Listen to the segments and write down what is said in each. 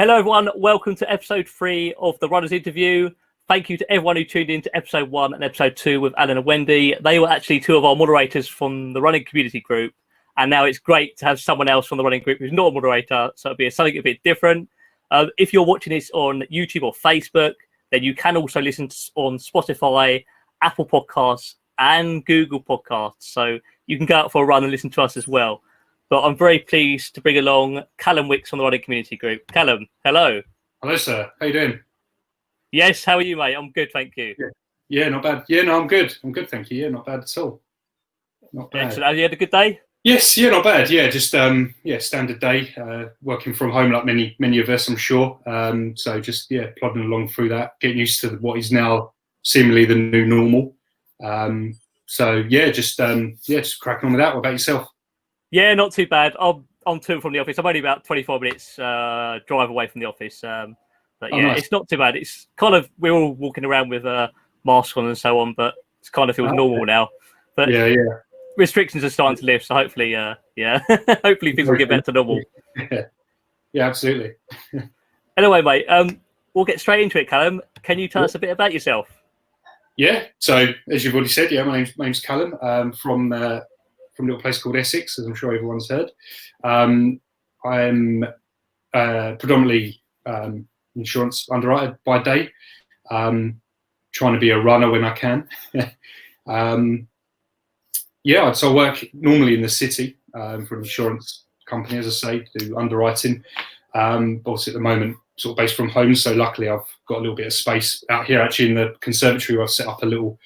Hello, everyone. Welcome to episode 3 of the Runners Interview. Thank you to everyone who tuned in to episode 1 and episode 2 with Alan and Wendy. They were actually two of our moderators from the running community group. And now it's great to have someone else from the running group who's not a moderator. So it'll be something a bit different. If you're watching this on YouTube or Facebook, then you can also listen on Spotify, Apple Podcasts, and Google Podcasts. So you can go out for a run and listen to us as well. But I'm very pleased to bring along Callum Wicks from the running community group. Callum, hello. Hello, sir. How you doing? Yes, how are you, mate? I'm good, thank you. Yeah, not bad. Yeah, no, I'm good. I'm good, thank you. Yeah, not bad at all. Not bad. Excellent. Have you had a good day? Yes, yeah, not bad. Yeah, just standard day. Working from home, like many of us, I'm sure. So just plodding along through that, getting used to what is now seemingly the new normal. Just cracking on with that. What about yourself? Yeah, not too bad. I'm to and from the office. I'm only about 24 minutes drive away from the office. But yeah, nice. It's not too bad. It's kind of, we're all walking around with masks on and so on, but it kind of feels normal now. But yeah. Restrictions are starting to lift, so hopefully, hopefully things will get back to normal. Yeah, absolutely. Anyway, mate, we'll get straight into it, Callum. Can you tell us a bit about yourself? Yeah, so as you've already said, my name's Callum, from a little place called Essex, as I'm sure everyone's heard. I'm predominantly insurance underwriter by day, trying to be a runner when I can. So I work normally in the city for an insurance company, as I say, do underwriting. Obviously at the moment, sort of based from home, so luckily I've got a little bit of space out here actually in the conservatory where I've set up a little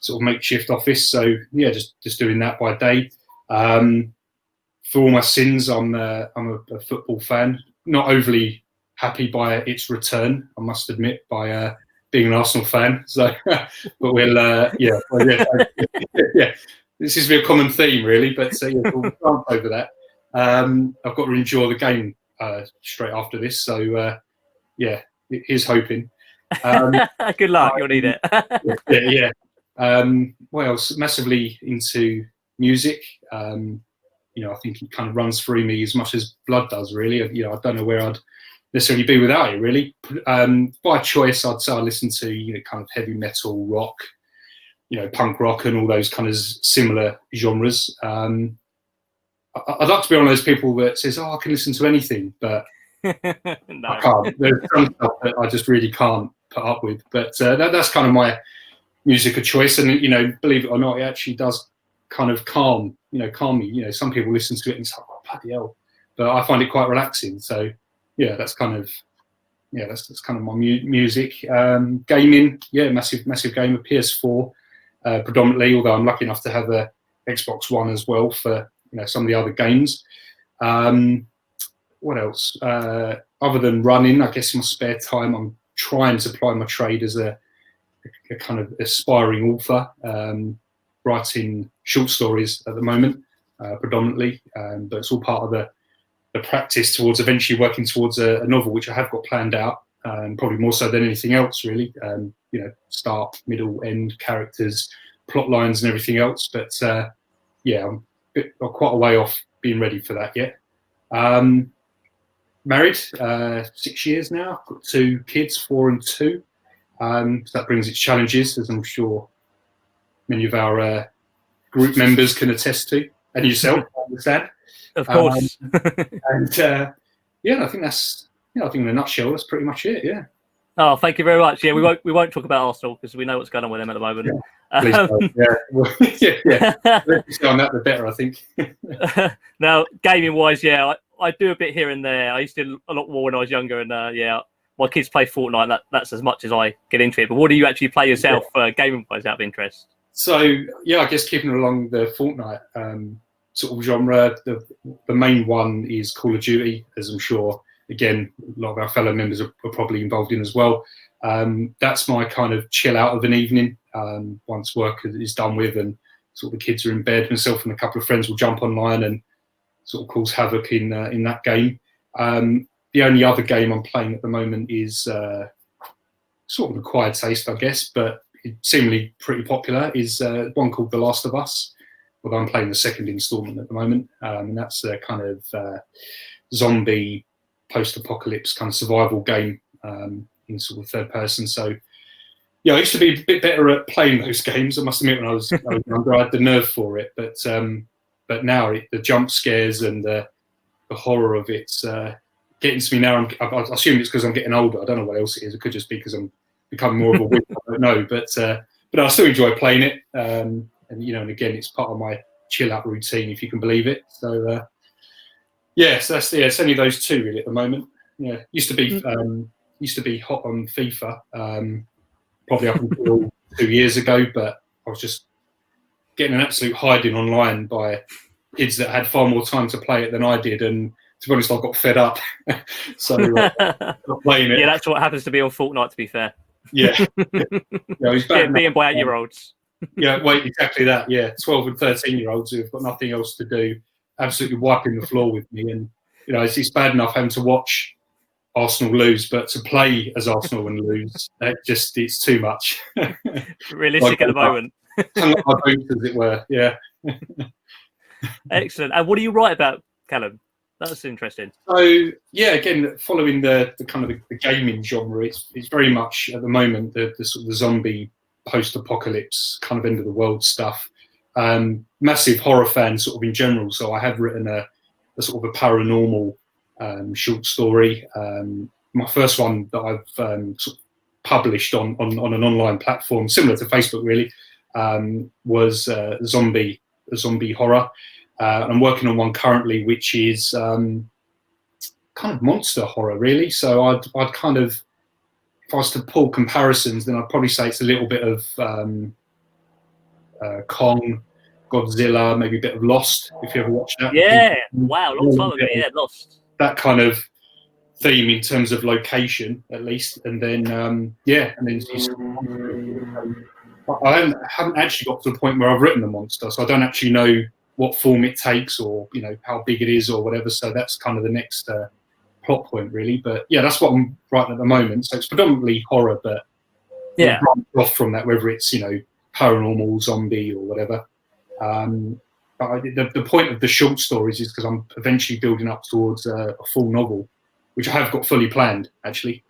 sort of makeshift office. So yeah, just doing that by day. For all my sins, I'm a football fan. Not overly happy by its return, I must admit, by being an Arsenal fan. So, but we'll this is a common theme, really. But we'll jump over that. I've got to enjoy the game straight after this. So here's hoping. Good luck. You'll need it. What else? Massively into music. I think it kind of runs through me as much as blood does, really. I don't know where I'd necessarily be without it, really. By choice, I'd say I listen to kind of heavy metal, rock, punk rock, and all those kind of similar genres. I'd like to be one of those people that says, "Oh, I can listen to anything," but no. I can't. There's some stuff that I just really can't put up with. But that's kind of my music of choice, and believe it or not, it actually does kind of calm me. Some people listen to it and it's like, oh, bloody hell, but I find it quite relaxing. So that's kind of my music. Gaming, massive gamer. PS4 predominantly, although I'm lucky enough to have a Xbox One as well for some of the other games. What else? Other than running, I guess in my spare time I'm trying to ply my trade as a kind of aspiring author, writing short stories at the moment, predominantly, but it's all part of the practice towards eventually working towards a novel, which I have got planned out, probably more so than anything else, really. Start, middle, end, characters, plot lines, and everything else. But I'm quite a way off being ready for that yet. Married, 6 years now. I've got 2 kids, 4 and 2. So that brings its challenges, as I'm sure many of our group members can attest to, and yourself, I understand. Of course. I think that's, I think in a nutshell, that's pretty much it. Yeah. Oh, thank you very much. Yeah, we won't talk about Arsenal because we know what's going on with them at the moment. On that, the better, I think. Now, gaming-wise, I do a bit here and there. I used to do a lot more when I was younger, and my kids play Fortnite. That's as much as I get into it. But what do you actually play yourself, gaming-wise, out of interest? So I guess keeping along the Fortnite sort of genre, the main one is Call of Duty, as I'm sure again a lot of our fellow members are probably involved in as well. That's my kind of chill out of an evening. Once work is done with and sort of the kids are in bed, myself and a couple of friends will jump online and sort of cause havoc in that game. The only other game I'm playing at the moment is sort of an acquired taste, I guess, but seemingly pretty popular, is one called The Last of Us. Although I'm playing the second instalment at the moment, and that's a kind of zombie post-apocalypse kind of survival game in sort of third person. So yeah, I used to be a bit better at playing those games. I must admit, when I was younger, I had the nerve for it. But now the jump scares and the horror of it's getting to me now. I assume it's because I'm getting older. I don't know what else it is. It could just be because I'm becoming more of a wimp. I don't know. But I still enjoy playing it. And and again, it's part of my chill out routine, if you can believe it. So so it's only those two really at the moment. Yeah, used to be hot on FIFA. Probably up until 2 years ago, but I was just getting an absolute hiding online by kids that had far more time to play it than I did, and to be honest, I got fed up. So not playing it. Yeah, that's what happens to be on Fortnite, to be fair. Yeah, being by 8-year-olds. Yeah, wait, exactly that. Yeah, 12 and 13-year-olds who've got nothing else to do, absolutely wiping the floor with me, and it's bad enough having to watch Arsenal lose, but to play as Arsenal and lose, it's too much. Realistic at the moment. Hung up my boots, as it were. Yeah. Excellent. And what do you write about, Callum? That's interesting. So yeah, again, following the kind of the gaming genre, it's very much at the moment the sort of the zombie post-apocalypse kind of end of the world stuff. Massive horror fan sort of in general. So I have written a sort of a paranormal short story. My first one that I've sort of published on an online platform similar to Facebook really was zombie horror. I'm working on one currently which is kind of monster horror really. So I'd kind of, if I was to pull comparisons, then I'd probably say it's a little bit of Kong, Godzilla, maybe a bit of Lost, if you ever watched that. Yeah, wow, long time ago. Yeah, Lost. That kind of theme in terms of location, at least, and then I haven't actually got to the point where I've written the monster, so I don't actually know what form it takes, or how big it is, or whatever. So that's kind of the next plot point, really. But yeah, that's what I'm writing at the moment. So it's predominantly horror, but yeah, off from that, whether it's paranormal, zombie, or whatever. But the point of the short stories is because I'm eventually building up towards a full novel, which I have got fully planned, actually.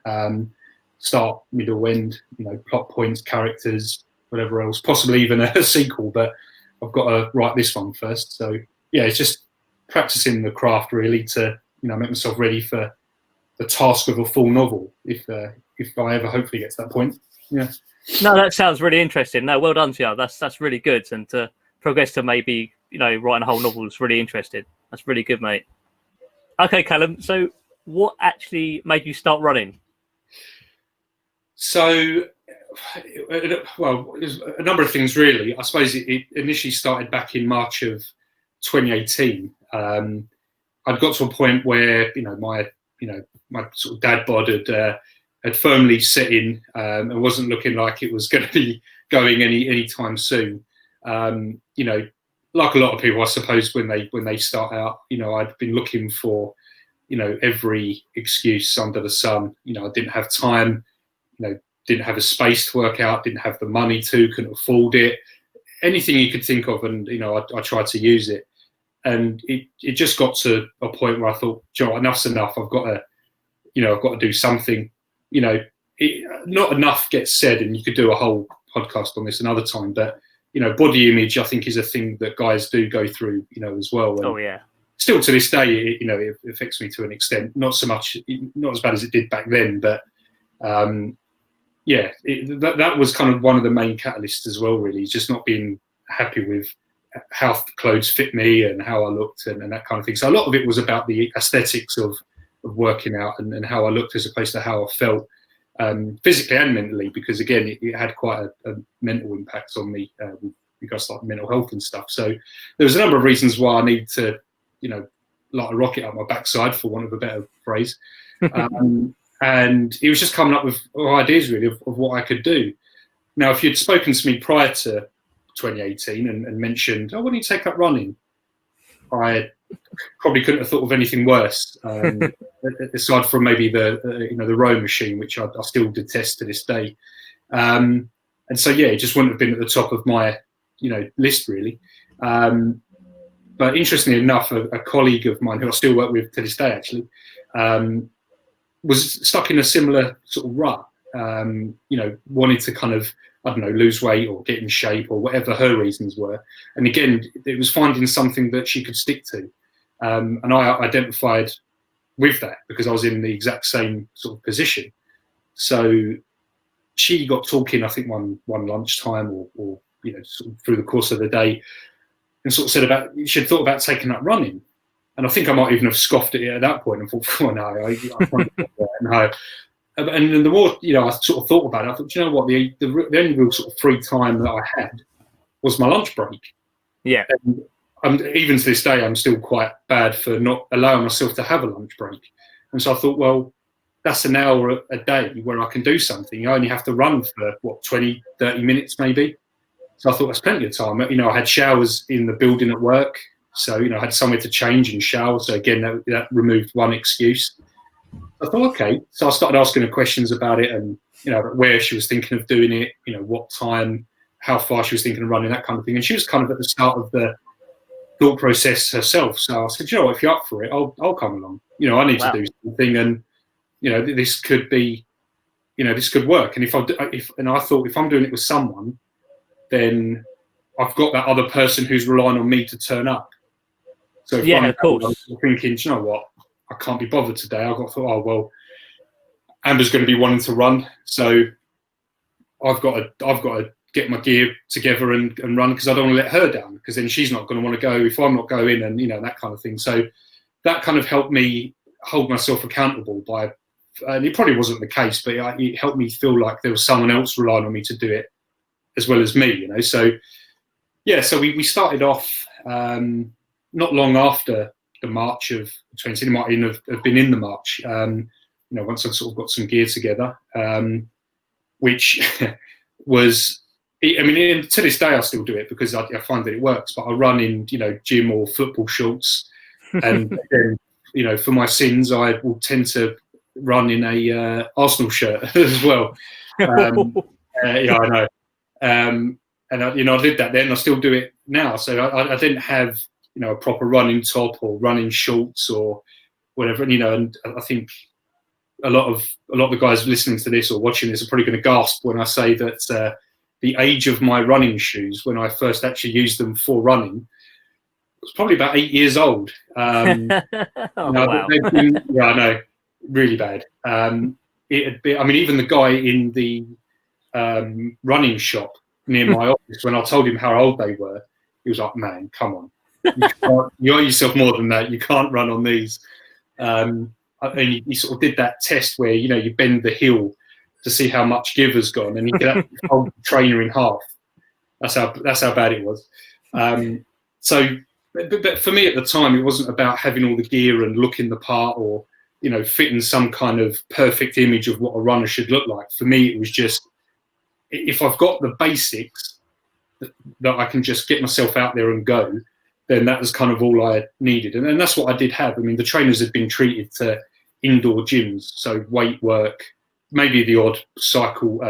Start, middle, end, plot points, characters, whatever else, possibly even a sequel, but I've got to write this one first. So yeah, it's just practicing the craft really to, make myself ready for the task of a full novel if I ever hopefully get to that point. Yeah. No, that sounds really interesting. No, well done to you. That's really good. And to progress to maybe, writing a whole novel is really interesting. That's really good, mate. Okay, Callum. So what actually made you start running? So, well, there's a number of things really. I suppose it initially started back in March of 2018. I'd got to a point where my sort of dad bod had firmly set in and wasn't looking like it was going to be going any time soon. Like a lot of people, I suppose, when they start out, I'd been looking for every excuse under the sun. I didn't have time, didn't have a space to work out, didn't have the money to, couldn't afford it, anything you could think of, and I tried to use it, and it just got to a point where I thought, enough's enough. I've got to do something. Not enough gets said, and you could do a whole podcast on this another time, but body image, I think, is a thing that guys do go through, as well. And oh yeah. Still to this day, it affects me to an extent. Not so much, not as bad as it did back then, but that was kind of one of the main catalysts as well. Really, just not being happy with how clothes fit me and how I looked and that kind of thing. So a lot of it was about the aesthetics of working out and how I looked as opposed to how I felt. Physically and mentally, because again, it had quite a mental impact on me with regards to like mental health and stuff. So there was a number of reasons why I needed to, light a rocket up my backside, for want of a better phrase. And he was just coming up with ideas really of what I could do. Now, if you'd spoken to me prior to 2018 and mentioned, why don't you take up running? I probably couldn't have thought of anything worse, aside from maybe the row machine, which I still detest to this day. And so yeah, it just wouldn't have been at the top of my list really. But interestingly enough, a colleague of mine who I still work with to this day actually was stuck in a similar sort of rut. Wanted to kind of, I don't know, lose weight or get in shape or whatever her reasons were. And again, it was finding something that she could stick to. And I identified with that because I was in the exact same sort of position. So she got talking, I think one lunchtime or sort of through the course of the day, and sort of said she'd thought about taking up running. And I think I might even have scoffed at it at that point and thought, oh no, I can't do that. No. And then the more, I sort of thought about it, I thought, you know what, the only real sort of free time that I had was my lunch break. Yeah. And even to this day, I'm still quite bad for not allowing myself to have a lunch break. And so I thought, well, that's an hour a day where I can do something. I only have to run for, 20, 30 minutes maybe. So I thought that's plenty of time. I had showers in the building at work. So, I had somewhere to change and shower. So again, that removed one excuse. I thought, okay. So I started asking her questions about it and, where she was thinking of doing it, what time, how far she was thinking of running, that kind of thing. And she was kind of at the start of the thought process herself. So I said, you know what, if you're up for it, I'll come along. I need to do something. And, this could be, this could work. And I thought if I'm doing it with someone, then I've got that other person who's relying on me to turn up. So if of course. I'm thinking, you know what, I can't be bothered today. I thought, oh well, Amber's going to be wanting to run, so I've got to get my gear together and run because I don't want to let her down because then she's not going to want to go if I'm not going and that kind of thing. So that kind of helped me hold myself accountable and it probably wasn't the case, but it helped me feel like there was someone else relying on me to do it as well as me. So so we started off. Not long after the March of 20, it might even have been in the March, once I'd sort of got some gear together, which was, to this day I still do it because I find that it works, but I run in, gym or football shorts. And then, for my sins, I will tend to run in a Arsenal shirt as well. I know. And I did that then, I still do it now. So I didn't have, a proper running top or running shorts or whatever. And I think a lot of the guys listening to this or watching this are probably going to gasp when I say that the age of my running shoes, when I first actually used them for running, was probably about 8 years old. Wow. I know, really bad. It had been, even the guy in the running shop near my office, when I told him how old they were, he was like, man, come on. You owe yourself more than that. You can't run on these. And he sort of did that test where, you bend the heel to see how much give has gone, and you could actually hold the trainer in half. That's how bad it was. But for me at the time, it wasn't about having all the gear and looking the part or, fitting some kind of perfect image of what a runner should look like. For me, it was just, if I've got the basics that I can just get myself out there and go, then that was kind of all I needed. And that's what I did have. The trainers had been treated to indoor gyms, so weight work, maybe the odd cycle,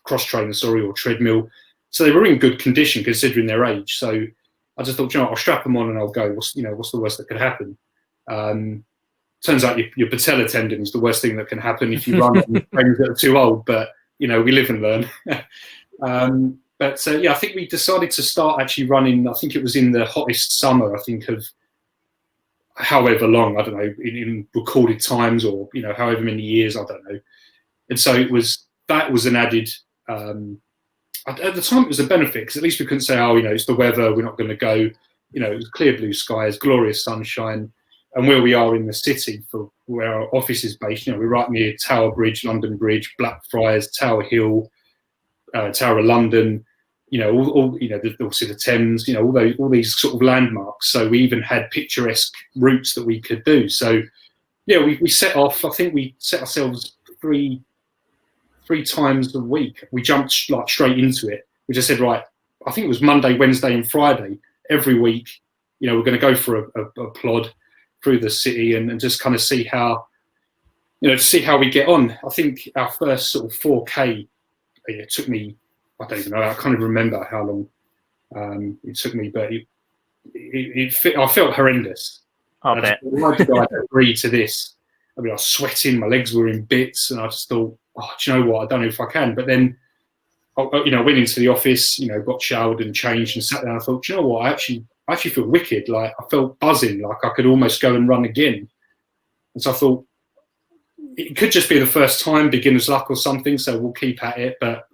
cross trainer, or treadmill. So they were in good condition considering their age. So I just thought, I'll strap them on and I'll go. What's the worst that could happen? Turns out your patella tendon is the worst thing that can happen if you run on trainers that are too old. But we live and learn. But I think we decided to start actually running. I think it was in the hottest summer, I think, of however long, I don't know, in recorded times or, however many years, I don't know. And so that was an added, at the time it was a benefit because at least we couldn't say, it's the weather, we're not going to go. It was clear blue skies, glorious sunshine. And where we are in the city for where our office is based, we're right near Tower Bridge, London Bridge, Blackfriars, Tower Hill, Tower of London, obviously the Thames, all these sort of landmarks. So we even had picturesque routes that we could do. So we set off. I think we set ourselves three times a week. We jumped straight into it. We just said, right, I think it was Monday, Wednesday, and Friday every week. We're going to go for a plod through the city and just kind of see how we get on. I think our first sort of 4K. It took me, I don't even know, I can't even remember how long it took me, but I felt horrendous. I bet. Why did I agree to this? I mean, I was sweating, my legs were in bits, and I just thought, oh, do you know what? I don't know if I can. But then, I went into the office, got showered and changed and sat down. I thought, do you know what? I actually feel wicked. Like, I felt buzzing, like I could almost go and run again. And so I thought, it could just be the first time, beginner's luck or something. So we'll keep at it. But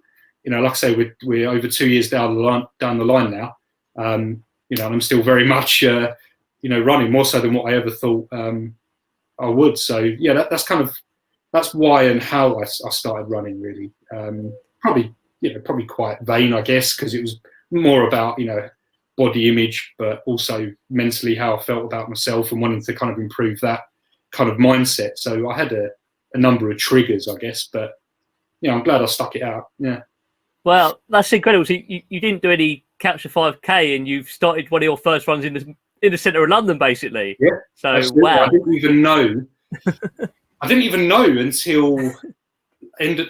like I say, we're over 2 years down the line now. And I'm still very much, running more so than what I ever thought I would. So yeah, that's why and how I started running, really. Probably quite vain, I guess, because it was more about body image, but also mentally how I felt about myself and wanting to kind of improve that kind of mindset. So I had a number of triggers, I guess, but I'm glad I stuck it out. Yeah. Well, that's incredible. So you didn't do any Capture 5K, and you've started one of your first runs in the centre of London, basically. Yeah. So absolutely. wow. I didn't even know until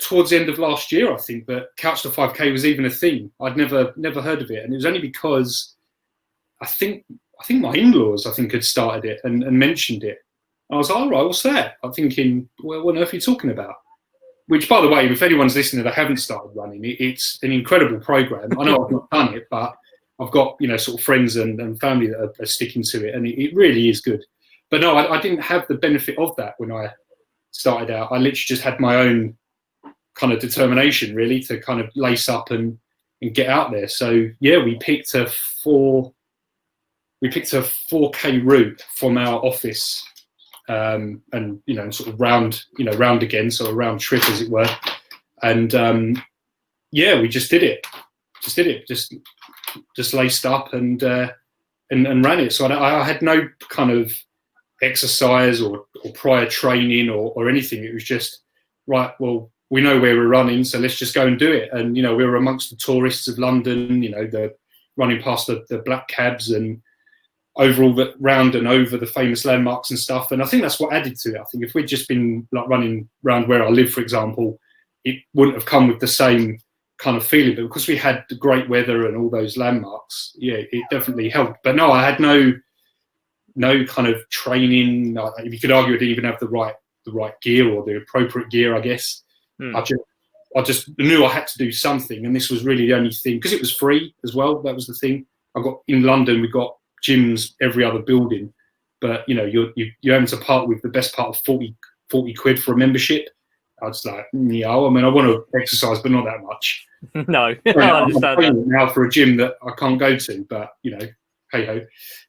towards the end of last year, I think, that Couch to 5K was even a thing. I'd never heard of it, and it was only because I think my in-laws had started it and mentioned it. I was like, all right, what's that? I'm thinking, well, what on earth are you talking about? Which, by the way, if anyone's listening that haven't started running, it's an incredible program. I know I've not done it, but I've got sort of friends and family that are sticking to it, and it really is good. But no, I didn't have the benefit of that when I started out. I literally just had my own kind of determination, really, to kind of lace up and get out there. So yeah, we picked a 4K route from our office. And sort of round again, so a round trip, as it were. And we just did it, just laced up and ran it. So I had no kind of exercise or prior training or anything. It was just, right, well, we know where we're running, so let's just go and do it. And we were amongst the tourists of London, the running past the black cabs and over all the round and over the famous landmarks and stuff. And I think that's what added to it. I think if we'd just been like running around where I live, for example, it wouldn't have come with the same kind of feeling. But because we had the great weather and all those landmarks, yeah, it definitely helped. But no, I had no kind of training. If you could argue, I didn't even have the right gear or the appropriate gear, I guess. I just knew I had to do something, and this was really the only thing, because it was free as well. That was the thing. In London, we got gyms every other building, but you're having to part with the best part of 40 quid for a membership. I was like, I mean, I want to exercise, but not that much. No, I understand that. Now for a gym that I can't go to, but hey ho.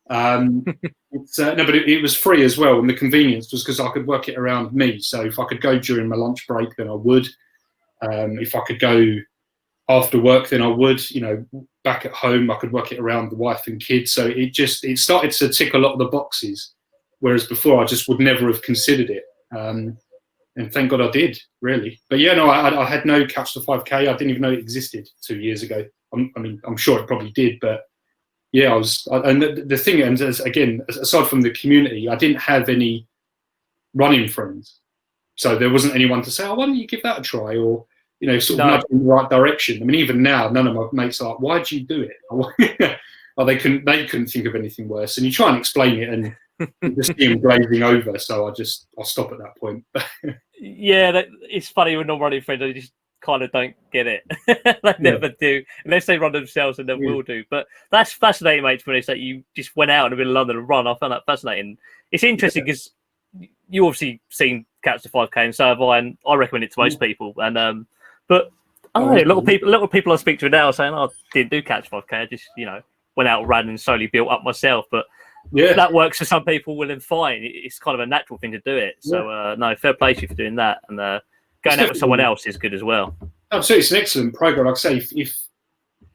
But it was free as well, and the convenience was because I could work it around me. So if I could go during my lunch break, then I would. If I could go after work, then I would. Back at home, I could work it around the wife and kids. So it started to tick a lot of the boxes, whereas before I just would never have considered it. And thank God I did, really. But yeah, no, I had no Couch to 5K. I didn't even know it existed 2 years ago. I'm sure it probably did, but yeah, and the thing, and again, aside from the community, I didn't have any running friends. So there wasn't anyone to say, oh, why don't you give that a try? Or, sort of nudge in the right direction. I mean, even now, none of my mates are like, why'd you do it? Well, they couldn't think of anything worse. And you try and explain it and you just see them glazing over. So I'll stop at that point. Yeah, it's funny with non-running friends, they just kind of don't get it. They never do, unless they run themselves, and they will do. But that's fascinating, mate, to me, that you just went out in the middle of London and run. I found that fascinating. It's interesting because you obviously seen Couch to 5K, and so have I, and I recommend it to most people. And but I don't know, a lot of people I speak to now are saying, I didn't do Couch 5K, I just went out and ran and slowly built up myself. But that works for some people, well, then fine. It's kind of a natural thing to do it. So no, fair play to you for doing that, and going out with someone else is good as well. Absolutely, it's an excellent program. Like I say,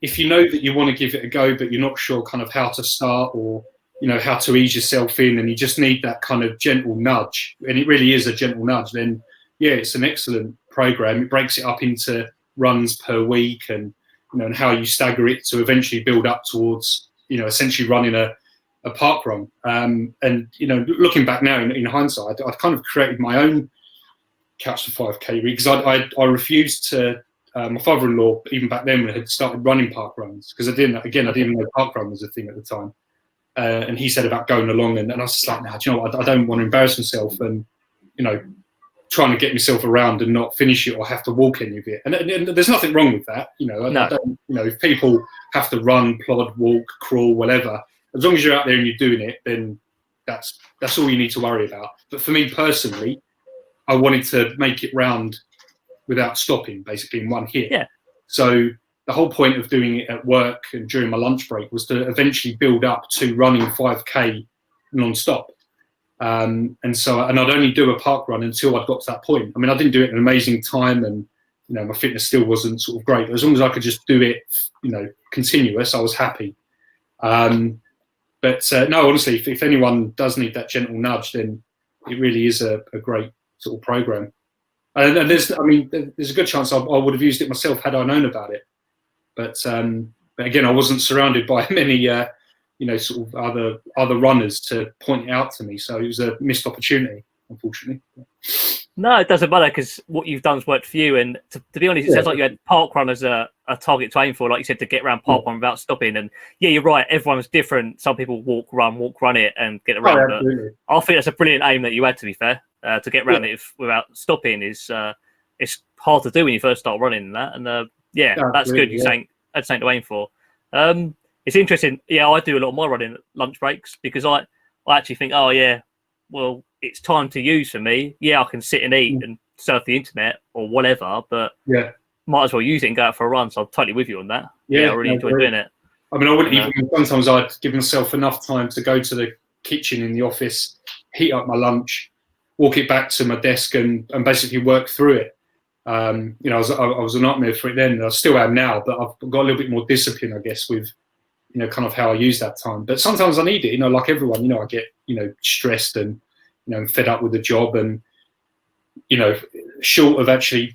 if you know that you want to give it a go, but you're not sure kind of how to start or how to ease yourself in, and you just need that kind of gentle nudge, and it really is a gentle nudge, then yeah, it's an excellent program. It breaks it up into runs per week, and and how you stagger it to eventually build up towards essentially running a park run. And looking back now in hindsight, I'd kind of created my own Couch to 5K because I refused to. My father-in-law, even back then, had started running park runs because I didn't even know park run was a thing at the time. And he said about going along, and I was just like, no, do you know what? I don't want to embarrass myself, and trying to get myself around and not finish it or have to walk any of it. And there's nothing wrong with that. I don't, if people have to run, plod, walk, crawl, whatever, as long as you're out there and you're doing it, then that's all you need to worry about. But for me personally, I wanted to make it round without stopping, basically in one hit. Yeah. So the whole point of doing it at work and during my lunch break was to eventually build up to running 5K non-stop. And I'd only do a park run until I'd got to that point. I mean, I didn't do it in an amazing time, and my fitness still wasn't sort of great. But as long as I could just do it, continuous, I was happy. But no, honestly, if anyone does need that gentle nudge, then it really is a great sort of program. And there's a good chance I would have used it myself had I known about it. But again, I wasn't surrounded by many, sort of other runners to point it out to me. So it was a missed opportunity, unfortunately. No, it doesn't matter because what you've done has worked for you. And to be honest, it sounds like you had park run as a target to aim for, like you said, to get around park run without stopping. And yeah, you're right. Everyone's different. Some people walk, run it, and get around. But I think that's a brilliant aim that you had. To be fair, to get around it without stopping is it's hard to do when you first start running that. And that's good. You're saying that's something to aim for. It's interesting. Yeah, I do a lot of my running at lunch breaks because I actually think, well, it's time to use for me. Yeah, I can sit and eat and surf the internet or whatever, but might as well use it and go out for a run. So I'm totally with you on that. Yeah, I really enjoy doing it. I mean, I wouldn't even. Sometimes I'd give myself enough time to go to the kitchen in the office, heat up my lunch, walk it back to my desk, and basically work through it. I was a nightmare for it then. I still am now, but I've got a little bit more discipline, I guess, with kind of how I use that time. But sometimes I need it. Like everyone, I get stressed and fed up with the job, and short of actually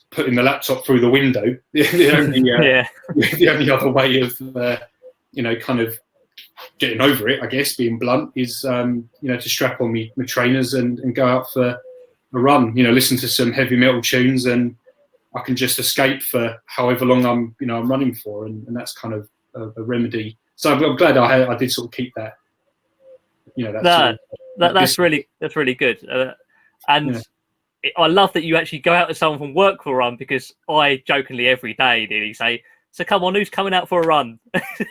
putting the laptop through the window, the only other way of kind of getting over it, I guess, being blunt, is to strap on my trainers and go out for a run. Listen to some heavy metal tunes, and I can just escape for however long I'm running for, and that's kind of a remedy. So I'm glad I did sort of keep that. That's really good. I love that you actually go out with someone from work for a run, because I jokingly every day nearly say, "So come on, who's coming out for a run?"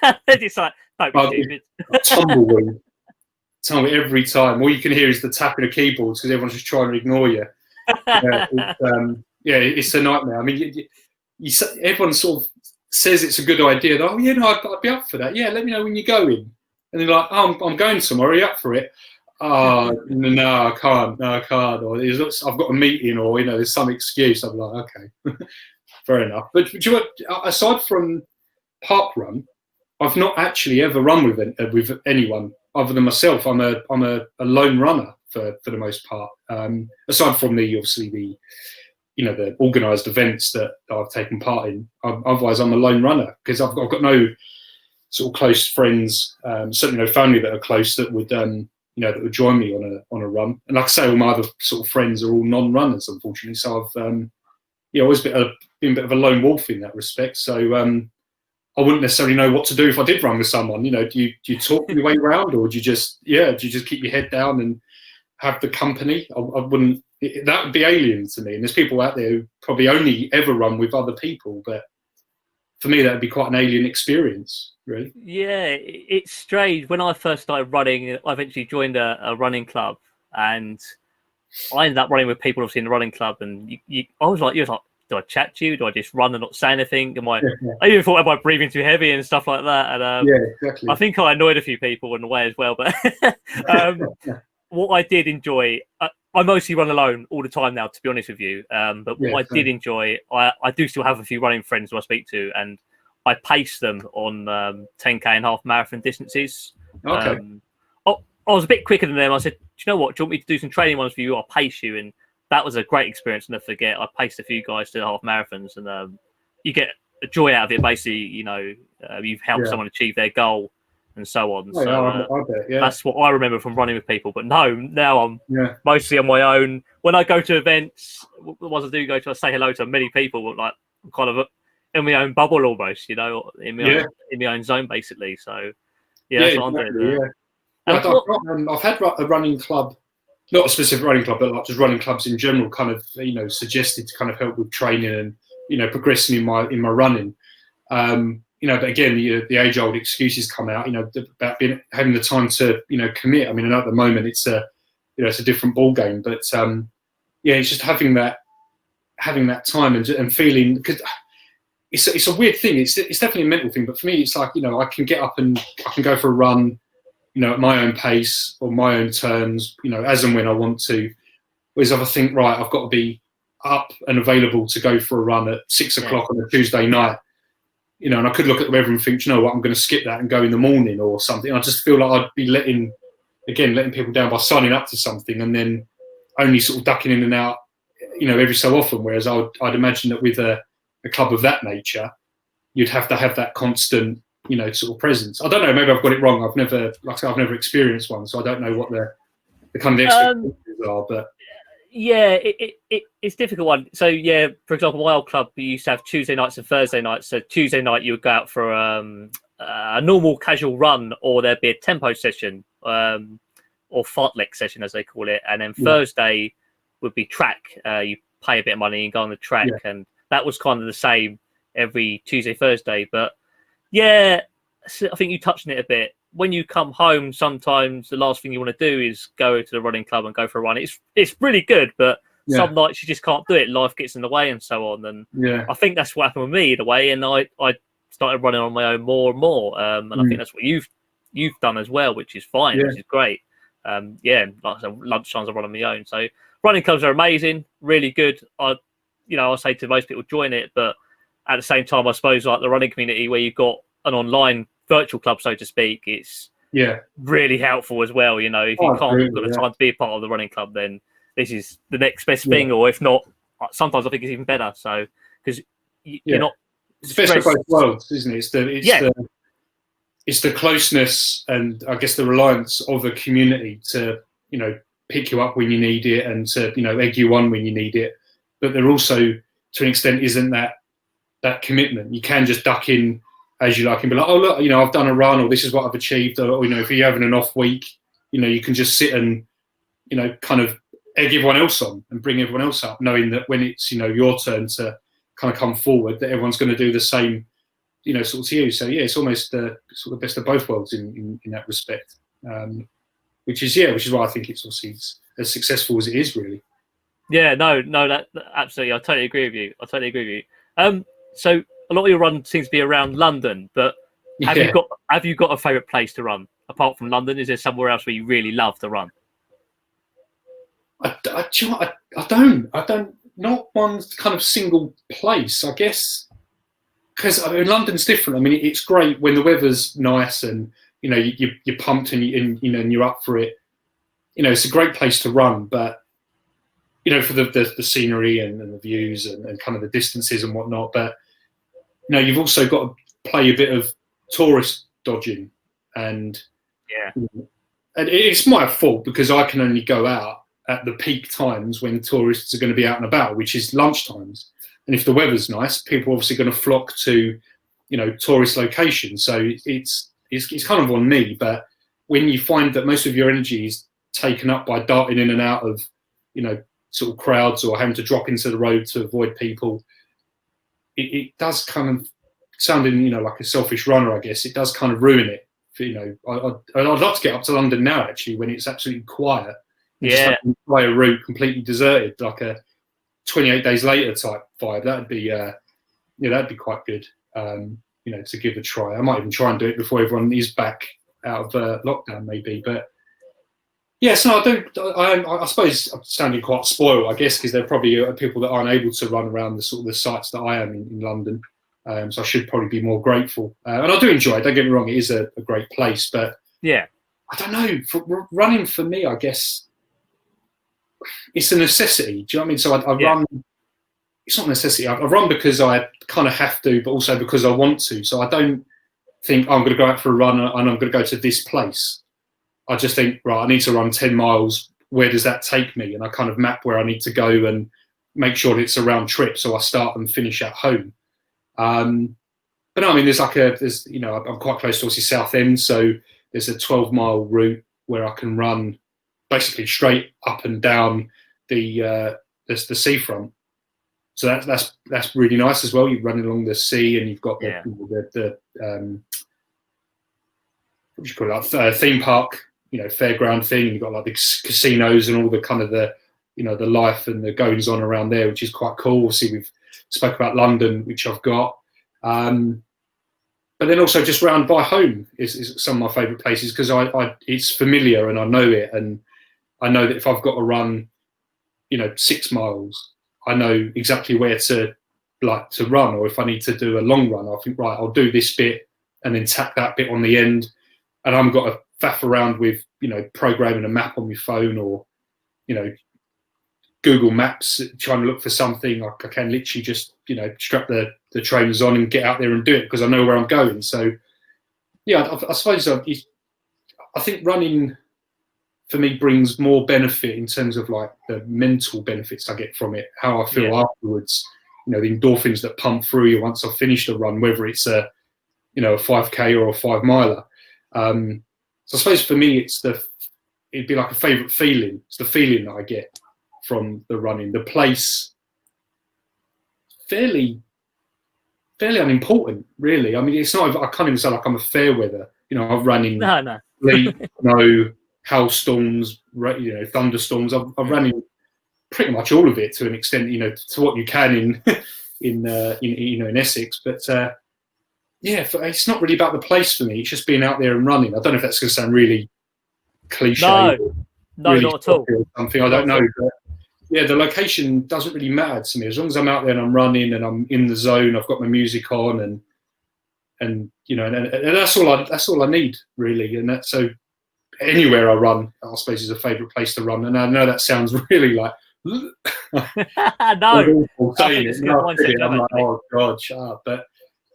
They're just like, "Don't be stupid." Tumbleweed. Every time. All you can hear is the tapping of keyboards because everyone's just trying to ignore you. It's a nightmare. I mean, everyone sort of says it's a good idea. That, I'd be up for that. Yeah, let me know when you're going. And they're like, "Oh, I'm going somewhere. Are you up for it?" "Oh, no, I can't. No, I can't." Or "I've got a meeting," or there's some excuse. I'm like, okay, fair enough. But do you know what? Aside from park run, I've not actually ever run with anyone other than myself. I'm a lone runner for the most part. Aside from the organised events that I've taken part in, otherwise I'm a lone runner because I've got no sort of close friends, certainly no family that are close that would that would join me on a run. And like I say, all my other sort of friends are all non-runners, unfortunately. So I've always been a bit of a lone wolf in that respect. So I wouldn't necessarily know what to do if I did run with someone. Do you talk your way around, or do you just keep your head down and have the company? I wouldn't. That would be alien to me. And there's people out there who probably only ever run with other people, but for me, that would be quite an alien experience, really. Yeah, it's strange. When I first started running, I eventually joined a running club, and I ended up running with people obviously in the running club. And I was like, do I chat to you? Do I just run and not say anything? I even thought, am I breathing too heavy and stuff like that? And exactly. I think I annoyed a few people in a way as well. But what I did enjoy, I mostly run alone all the time now, to be honest with you. But what I did enjoy, I do still have a few running friends who I speak to, and I pace them on 10K and half marathon distances. Okay. I was a bit quicker than them. I said, "Do you know what? Do you want me to do some training ones for you? I'll pace you." And that was a great experience. I'll never forget. I paced a few guys to half marathons, and you get a joy out of it. Basically, you've helped someone achieve their goal, and so on. I bet, that's what I remember from running with people. But no, now I'm mostly on my own. When I go to events, the ones I do go to, I say hello to many people. But like, I'm kind of in my own bubble almost, in my own zone, basically. So that's what I'm doing. I've had a running club not a specific running club, but like just running clubs in general, kind of suggested to kind of help with training and progressing in my running. But again, the age-old excuses come out, about having the time to commit. I mean, and at the moment it's a different ball game, but it's just having that time and feeling, because it's a weird thing. It's definitely a mental thing, but for me, it's like I can get up and I can go for a run, at my own pace or my own terms, as and when I want to. Whereas if I think, right, I've got to be up and available to go for a run at 6 o'clock on a Tuesday night, and I could look at the weather and think, what, I'm going to skip that and go in the morning or something. I just feel like I'd be letting people down by signing up to something and then only sort of ducking in and out, every so often. Whereas I'd imagine that with a club of that nature, you'd have to have that constant, sort of presence. I don't know. Maybe I've got it wrong. I've never experienced one, so I don't know what the kind of expectations are. But yeah, it's a difficult one. So yeah, for example, my old club, we used to have Tuesday nights and Thursday nights. So Tuesday night you would go out for a normal casual run, or there'd be a tempo session, or fartlek session as they call it, and then Thursday would be track. You pay a bit of money and go on the track, and that was kind of the same every Tuesday, Thursday. But yeah, I think you touched on it a bit. When you come home, sometimes the last thing you want to do is go to the running club and go for a run. It's really good, but some nights you just can't do it. Life gets in the way and so on. And I think that's what happened with me in a way. And I started running on my own more and more. And I think that's what you've done as well, which is fine, which is great. Like I said, lunchtimes I run on my own. So running clubs are amazing, really good. I say to most people, join it, but at the same time, I suppose like the running community where you've got an online virtual club, so to speak, it's really helpful as well. If you can't got the time to be a part of the running club, then this is the next best thing, or if not, sometimes I think it's even better. So because you're not, it's the best of both worlds, isn't it? It's the closeness and I guess the reliance of a community to pick you up when you need it and to egg you on when you need it, but there also to an extent isn't that commitment. You can just duck in as you like and be like, oh look, I've done a run, or this is what I've achieved, or if you're having an off week, you can just sit and kind of egg everyone else on and bring everyone else up, knowing that when it's your turn to kind of come forward, that everyone's going to do the same sort of to you. So it's almost the sort of best of both worlds in that respect, which is why I think it's obviously as successful as it is, really. Yeah, no, that absolutely, I totally agree with you. So a lot of your run seems to be around London, but have you got a favourite place to run apart from London? Is there somewhere else where you really love to run? I don't. Not one kind of single place, I guess, because London's different. I mean, it's great when the weather's nice and you're pumped and you're up for it. It's a great place to run, but for the scenery and the views and kind of the distances and whatnot. But you've also got to play a bit of tourist dodging, and it's my fault because I can only go out at the peak times when tourists are going to be out and about, which is lunch times. And if the weather's nice, people are obviously going to flock to, tourist locations. So it's kind of on me. But when you find that most of your energy is taken up by darting in and out of, sort of crowds or having to drop into the road to avoid people, it does kind of, sounding, like a selfish runner, I guess, it does kind of ruin it. I'd love to get up to London now, actually, when it's absolutely quiet. Just have to play a route completely deserted, like a 28 days later type vibe. That'd be quite good. To give a try. I might even try and do it before everyone is back out of lockdown, maybe. But yes, no, I don't. I suppose I'm sounding quite spoiled, I guess, because there probably are people that aren't able to run around the sort of the sites that I am in London. So I should probably be more grateful. And I do enjoy it. Don't get me wrong; it is a great place. But I don't know. For running for me, I guess it's a necessity. Do you know what I mean? So I run. It's not a necessity. I run because I kind of have to, but also because I want to. So I don't think I'm going to go out for a run and I'm going to go to this place. I just think, right, I need to run 10 miles. Where does that take me? And I kind of map where I need to go and make sure that it's a round trip. So I start and finish at home. But no, I mean, I'm quite close to obviously Southend. So there's a 12-mile route where I can run basically straight up and down the seafront. So that's really nice as well. You're running along the sea, and you've got the what do you call it, theme park, fairground thing. You've got like the casinos and all the kind of the life and the goings on around there, which is quite cool. Obviously, we've spoke about London, which I've got. But then also just round by home is some of my favourite places, because it's familiar and I know it, and I know that if I've got to run, 6 miles, I know exactly where to run, or if I need to do a long run, I think, right, I'll do this bit and then tack that bit on the end, and I haven't got to faff around with programming a map on my phone, or Google Maps trying to look for something. I can literally just strap the trainers on and get out there and do it, because I know where I'm going. So yeah, I suppose I think running for me brings more benefit in terms of like the mental benefits I get from it, how I feel afterwards, the endorphins that pump through you once I've finished a run, whether it's a 5K or a 5 miler. So I suppose for me it'd be like a favourite feeling. It's the feeling that I get from the running. The place, fairly unimportant, really. I mean, it's not. I can't even say like I'm a fair weather. I've run in sleet, snow, hailstorms, thunderstorms. I've run in pretty much all of it to an extent. To what you can in Essex. But it's not really about the place for me. It's just being out there and running. I don't know if that's going to sound really cliche. No, really not at all. Or something, I don't know. But yeah, the location doesn't really matter to me, as long as I'm out there and I'm running and I'm in the zone. I've got my music on, and that's all I need, really. And that's so anywhere I run, I suppose, is a favourite place to run. And I know that sounds really like no, saying it. No, I'm like, oh God, shut up. But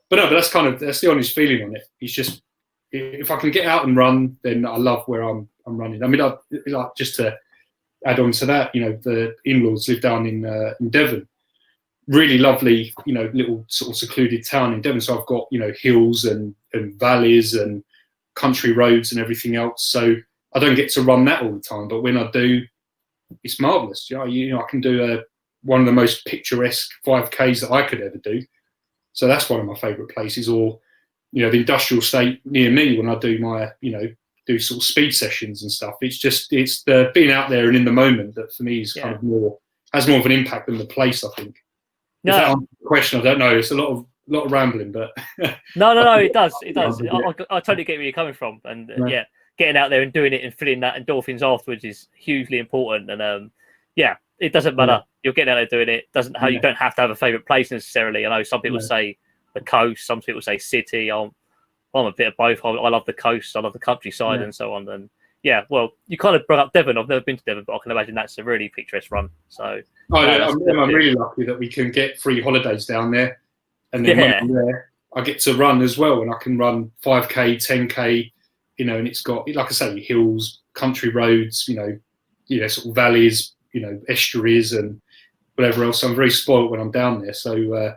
that's the honest feeling on it. It's just, if I can get out and run, then I love where I'm running. I mean, like, just to add on to that, the in-laws live down in Devon. Really lovely, little sort of secluded town in Devon. So I've got, hills and valleys and country roads and everything else. So I don't get to run that all the time, but when I do, it's marvellous. I can do one of the most picturesque 5Ks that I could ever do. So that's one of my favourite places. Or, the industrial estate near me, when I do my, do sort of speed sessions and stuff. It's the being out there and in the moment that for me is kind of has more of an impact than the place, I think. No. If that answers the question, I don't know. It's a lot of rambling, but no, it does. I totally get where you're coming from, and getting out there and doing it and feeling that endorphins afterwards is hugely important. And it doesn't matter. You're getting out there doing it. You don't have to have a favourite place necessarily. I know some people say the coast, some people say city. I'm a bit of both. I love the coast, I love the countryside, and so on. And well, you kind of brought up Devon. I've never been to Devon, but I can imagine that's a really picturesque run. So I'm really lucky that we can get free holidays down there, and then when I'm there, I get to run as well, and I can run 5K, 10K, and it's got, like I say, hills, country roads, sort of valleys, estuaries and whatever else. I'm very spoiled when I'm down there. So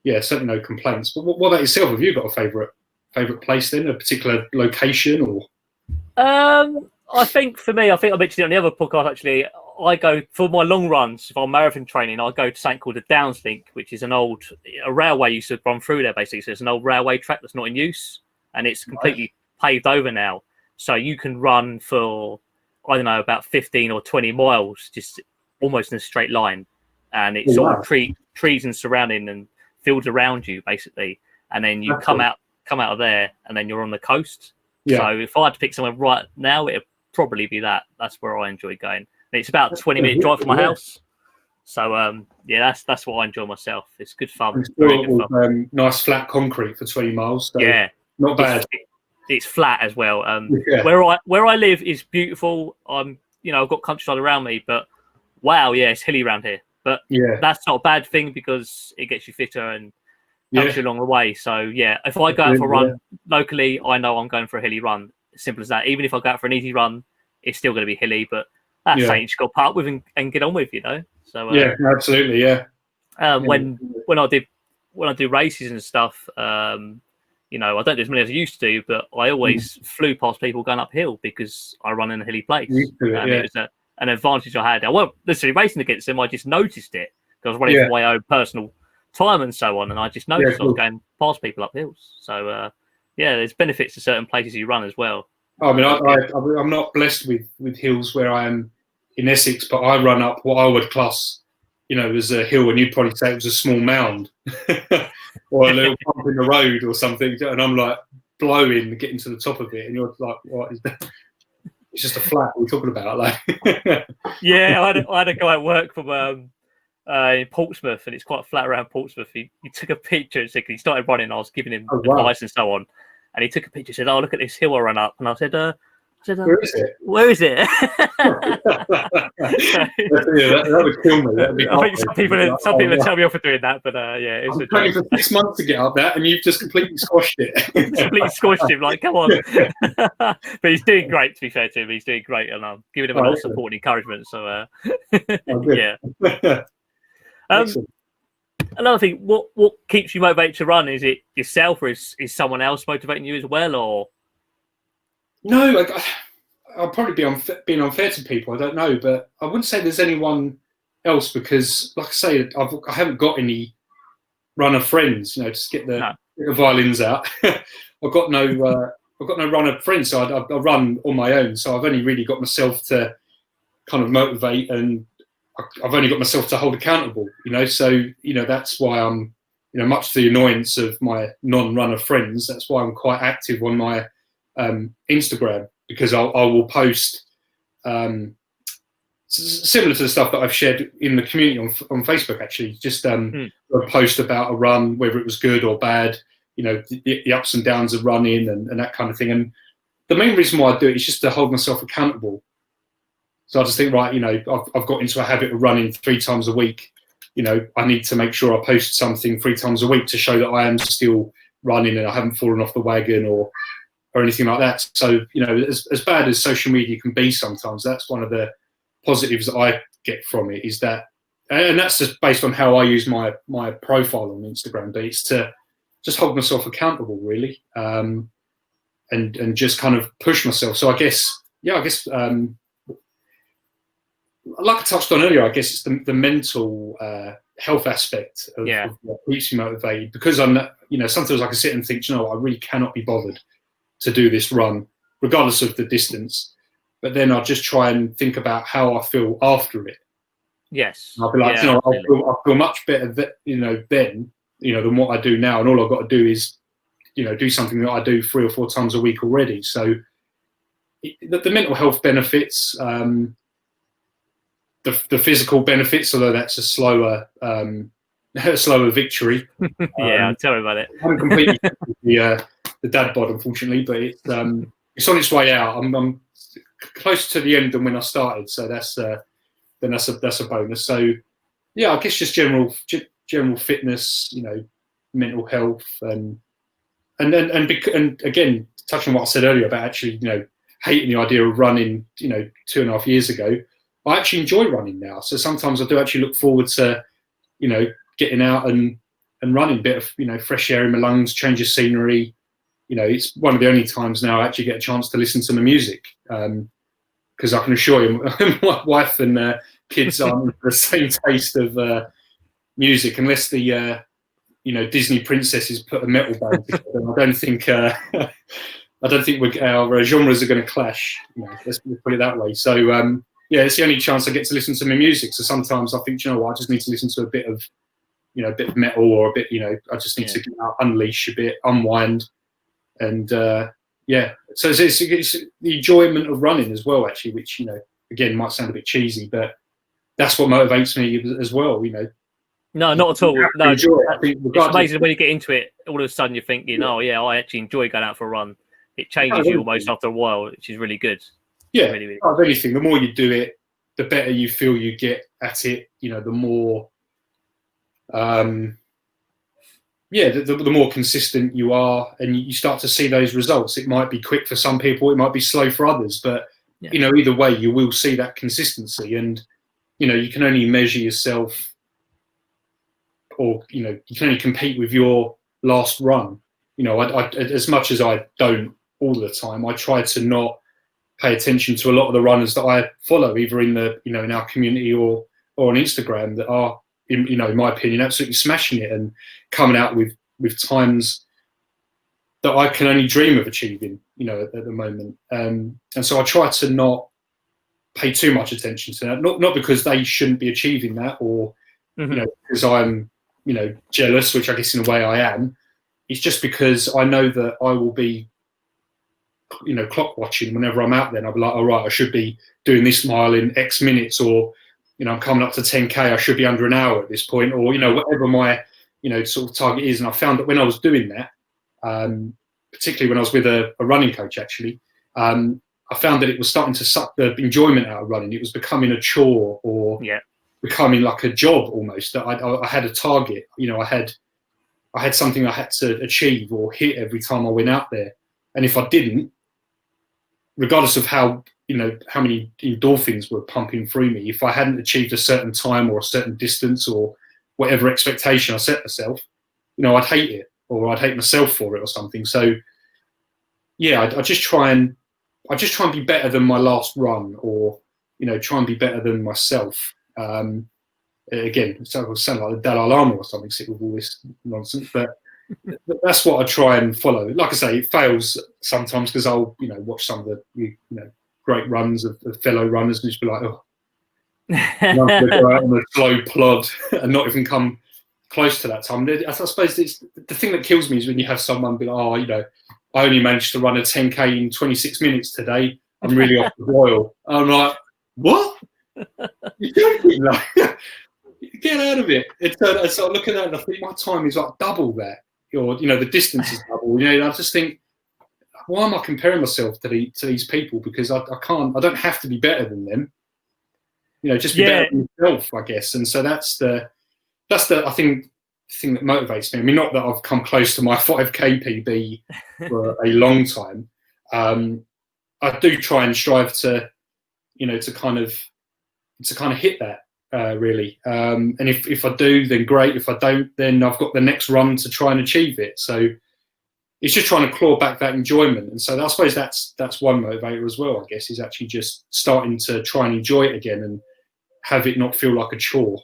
certainly no complaints. But what about yourself? Have you got a favourite place then, a particular location, or? I think for me, I mentioned it on the other podcast actually. I go for my long runs, if I'm marathon training, I go to something called the Downs Link, which is a railway used to run through there basically. So it's an old railway track that's not in use, and it's completely paved over now. So you can run for, I don't know, about 15 or 20 miles, just almost in a straight line. And it's sort of trees and surrounding and fields around you basically. And then you come out of there and then you're on the coast. Yeah. So if I had to pick somewhere right now, it'd probably be that. That's where I enjoy going. And it's about a 20-minute drive from my house. So that's what I enjoy myself. It's good fun. Very good fun. Nice flat concrete for 20 miles. So not bad. It's flat as well. Where I live is beautiful. I've got countryside around me, but wow, it's hilly around here. But that's not a bad thing because it gets you fitter and helps you along the way. So if I go out for a run locally, I know I'm going for a hilly run. Simple as that. Even if I go out for an easy run, it's still going to be hilly, but that's something you just got to put up with and get on with, So absolutely, when I do races and stuff, you know, I don't do as many as I used to, but I always flew past people going uphill because I run in a hilly place. Used to it, It was an advantage I had. I wasn't necessarily racing against them. I just noticed it because I was running for my own personal time and so on, and I just noticed I was going past people up hills. So there's benefits to certain places you run as well. I mean, I'm not blessed with hills where I am in Essex, but I run up what I would class, you know, as a hill, and you'd probably say it was a small mound or a little bump in the road or something. And I'm like blowing, getting to the top of it, and you're like, "What is that?" It's just a flat we're talking about. Like, yeah, I had a guy at work from in Portsmouth, and it's quite flat around Portsmouth. He took a picture. He started running. I was giving him advice and so on, and he took a picture. Said, "Oh, look at this hill I run up." And I said, "Where is it? Where is it?" that would kill me. I think some people tell me off for doing that, but it was training for 6 months to get up that, and you've just completely squashed it. Completely squashed him. Like, come on. But he's doing great. To be fair to him, he's doing great, and I'm giving him a lot of support and encouragement. So yeah. Another thing, what keeps you motivated to run? Is it yourself, or is someone else motivating you as well, or? No, I'll probably be being unfair to people. I don't know, but I wouldn't say there's anyone else because, like I say, I haven't got any runner friends. You know, just get the violins out. I've got no runner friends, so I run on my own. So I've only really got myself to kind of motivate, and I've only got myself to hold accountable. You know, so you know that's why I'm, you know, much to the annoyance of my non-runner friends. That's why I'm quite active on my Instagram, because I will post similar to the stuff that I've shared in the community on Facebook. Actually, just a post about a run, whether it was good or bad, you know, the ups and downs of running and that kind of thing. And the main reason why I do it is just to hold myself accountable. So I just think, right, you know, I've got into a habit of running 3 times a week. You know, I need to make sure I post something 3 times a week to show that I am still running and I haven't fallen off the wagon or anything like that. So, you know, as bad as social media can be sometimes, that's one of the positives that I get from it, is that, and that's just based on how I use my profile on Instagram, but it's to just hold myself accountable, really, and just kind of push myself. So I guess, like I touched on earlier, I guess it's the mental health aspect of what keeps me motivated, because I'm, you know, sometimes I can sit and think, you know, I really cannot be bothered to do this run, regardless of the distance. But then I'll just try and think about how I feel after it. Yes. And I'll be like, you know, I feel much better, you know, then, you know, than what I do now. And all I've got to do is, you know, do something that I do 3 or 4 times a week already. So the mental health benefits, the physical benefits, although that's a slower victory. Tell me about it. I haven't completely the dad bod, unfortunately, but it's on its way out. I'm closer to the end than when I started, so that's a bonus. So yeah, I guess just general fitness, you know, mental health, and again, touching on what I said earlier about actually, you know, hating the idea of running, you know, 2.5 years ago. I actually enjoy running now. So sometimes I do actually look forward to, you know, getting out and running, a bit of, you know, fresh air in my lungs, change of scenery. You know, it's one of the only times now I actually get a chance to listen to my music, because I can assure you, my wife and kids aren't the same taste of music, unless the you know, Disney princesses put a metal band together. I don't think our genres are going to clash. You know, let's put it that way. So yeah, it's the only chance I get to listen to my music. So sometimes I think, you know what, I just need to listen to a bit of metal, or a bit, you know, I just need to get out, unleash a bit, unwind. And so it's the enjoyment of running as well, actually, which, you know, again, might sound a bit cheesy, but that's what motivates me as well, you know. No, not at all. No, it's amazing when you get into it, all of a sudden you're thinking, oh yeah, I actually enjoy going out for a run. It changes you almost after a while, which is really good. Yeah, really, really of anything, the more you do it, the better you feel you get at it. You know, the more the more consistent you are, and you start to see those results. It might be quick for some people, it might be slow for others, but you know, either way, you will see that consistency. And you know, you can only measure yourself, or you know, you can only compete with your last run. you know, as much as I don't all the time, I try to not pay attention to a lot of the runners that I follow, either in the, you know, in our community or on Instagram, that are, you know, in my opinion, absolutely smashing it and coming out with times that I can only dream of achieving, you know, at the moment. And so I try to not pay too much attention to that, not because they shouldn't be achieving that, or you know, because I'm, you know, jealous, which I guess in a way I am. It's just because I know that I will be, you know, clock watching whenever I'm out there. And I'll be like, all right, I should be doing this mile in X minutes, or, you know, I'm coming up to 10K, I should be under an hour at this point, or, you know, whatever my, you know, sort of target is. And I found that when I was doing that, particularly when I was with a running coach, actually, I found that it was starting to suck the enjoyment out of running. It was becoming a chore, or becoming like a job almost. That I had a target, you know, I had something I had to achieve or hit every time I went out there. And if I didn't, regardless of how, you know, how many endorphins were pumping through me, if I hadn't achieved a certain time or a certain distance or whatever expectation I set myself, you know, I'd hate it, or I'd hate myself for it or something. So yeah, I just try and be better than my last run, or, you know, try and be better than myself. Again, it sounds like the Dalai Lama or something, sick with all this nonsense, but that's what I try and follow. Like I say, it fails sometimes because I'll, you know, watch some of the, you know, great runs of fellow runners and just be like, oh, I'm going to go out on a slow plod and not even come close to that time. I suppose it's the thing that kills me is when you have someone be like, oh, you know, I only managed to run a 10K in 26 minutes today. I'm really off the boil. I'm like, what? You're joking? Like, get out of it. I start looking at it and I think my time is like double that. Or, you know, the distance is double. You know, I just think, why am I comparing myself to these people? Because I don't have to be better than them. You know, just be better than yourself, I guess. And so that's the I think thing that motivates me. I mean, not that I've come close to my 5K PB for a long time. I do try and strive to, you know, to kind of hit that really. And if I do, then great. If I don't, then I've got the next run to try and achieve it. So it's just trying to claw back that enjoyment. And so I suppose that's one motivator as well, I guess, is actually just starting to try and enjoy it again and have it not feel like a chore.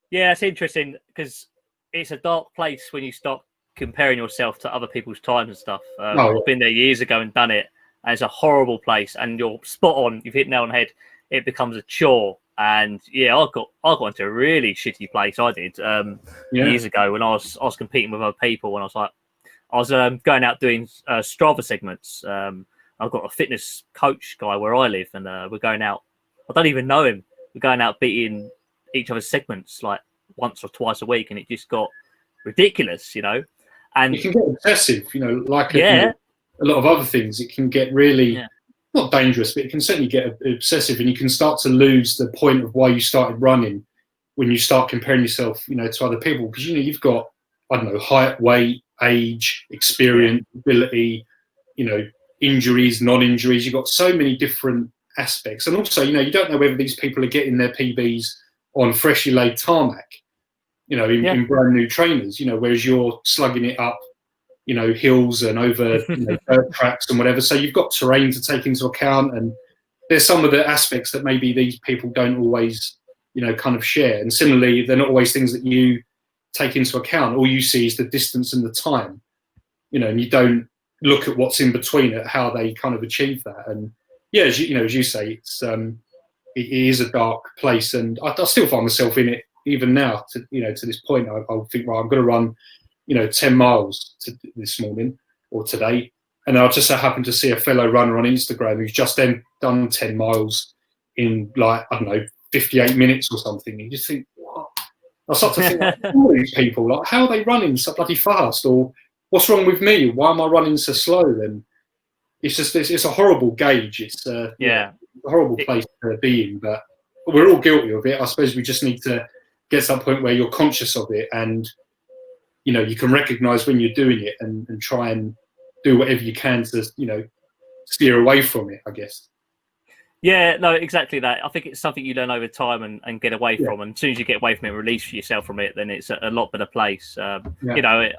Yeah, it's interesting because it's a dark place when you start comparing yourself to other people's times and stuff. I've been there years ago and done it, and it's a horrible place. And you're spot on. You've hit nail on the head. It becomes a chore. And yeah, I got into a really shitty place. I did years ago when I was competing with other people, and I was going out doing Strava segments. I've got a fitness coach guy where I live, and we're going out. I don't even know him. We're going out beating each other's segments like once or twice a week, and it just got ridiculous, you know. And it can get obsessive, you know, like you know, a lot of other things. It can get really not dangerous, but it can certainly get obsessive, and you can start to lose the point of why you started running when you start comparing yourself, you know, to other people, because, you know, you've got, I don't know, height, weight, age, experience, ability, you know, injuries, non-injuries. You've got so many different aspects, and also, you know, you don't know whether these people are getting their PBs on freshly laid tarmac, you know, in brand new trainers, you know, whereas you're slugging it up, you know, hills and over, you know, dirt tracks and whatever. So you've got terrain to take into account, and there's some of the aspects that maybe these people don't always, you know, kind of share. And similarly, they're not always things that you take into account. All you see is the distance and the time, you know, and you don't look at what's in between, at how they kind of achieve that. And yeah, as you say, it's it is a dark place, and I still find myself in it even now. To this point, I'll think, well, I'm going to run, you know, 10 miles this morning or today, and I just so happen to see a fellow runner on Instagram who's just then done 10 miles in, like, I don't know, 58 minutes or something. And you just think, what? I start to think, like, all these people, like, how are they running so bloody fast? Or what's wrong with me? Why am I running so slow? And it's just, it's a horrible gauge. It's a horrible place to be in, but we're all guilty of it. I suppose we just need to get to that point where you're conscious of it, and, you know, you can recognize when you're doing it, and try and do whatever you can to, you know, steer away from it, I guess. Yeah, no, exactly that. I think it's something you learn over time and get away Yeah, from. And as soon as you get away from it, release yourself from it, then it's a lot better place. yeah,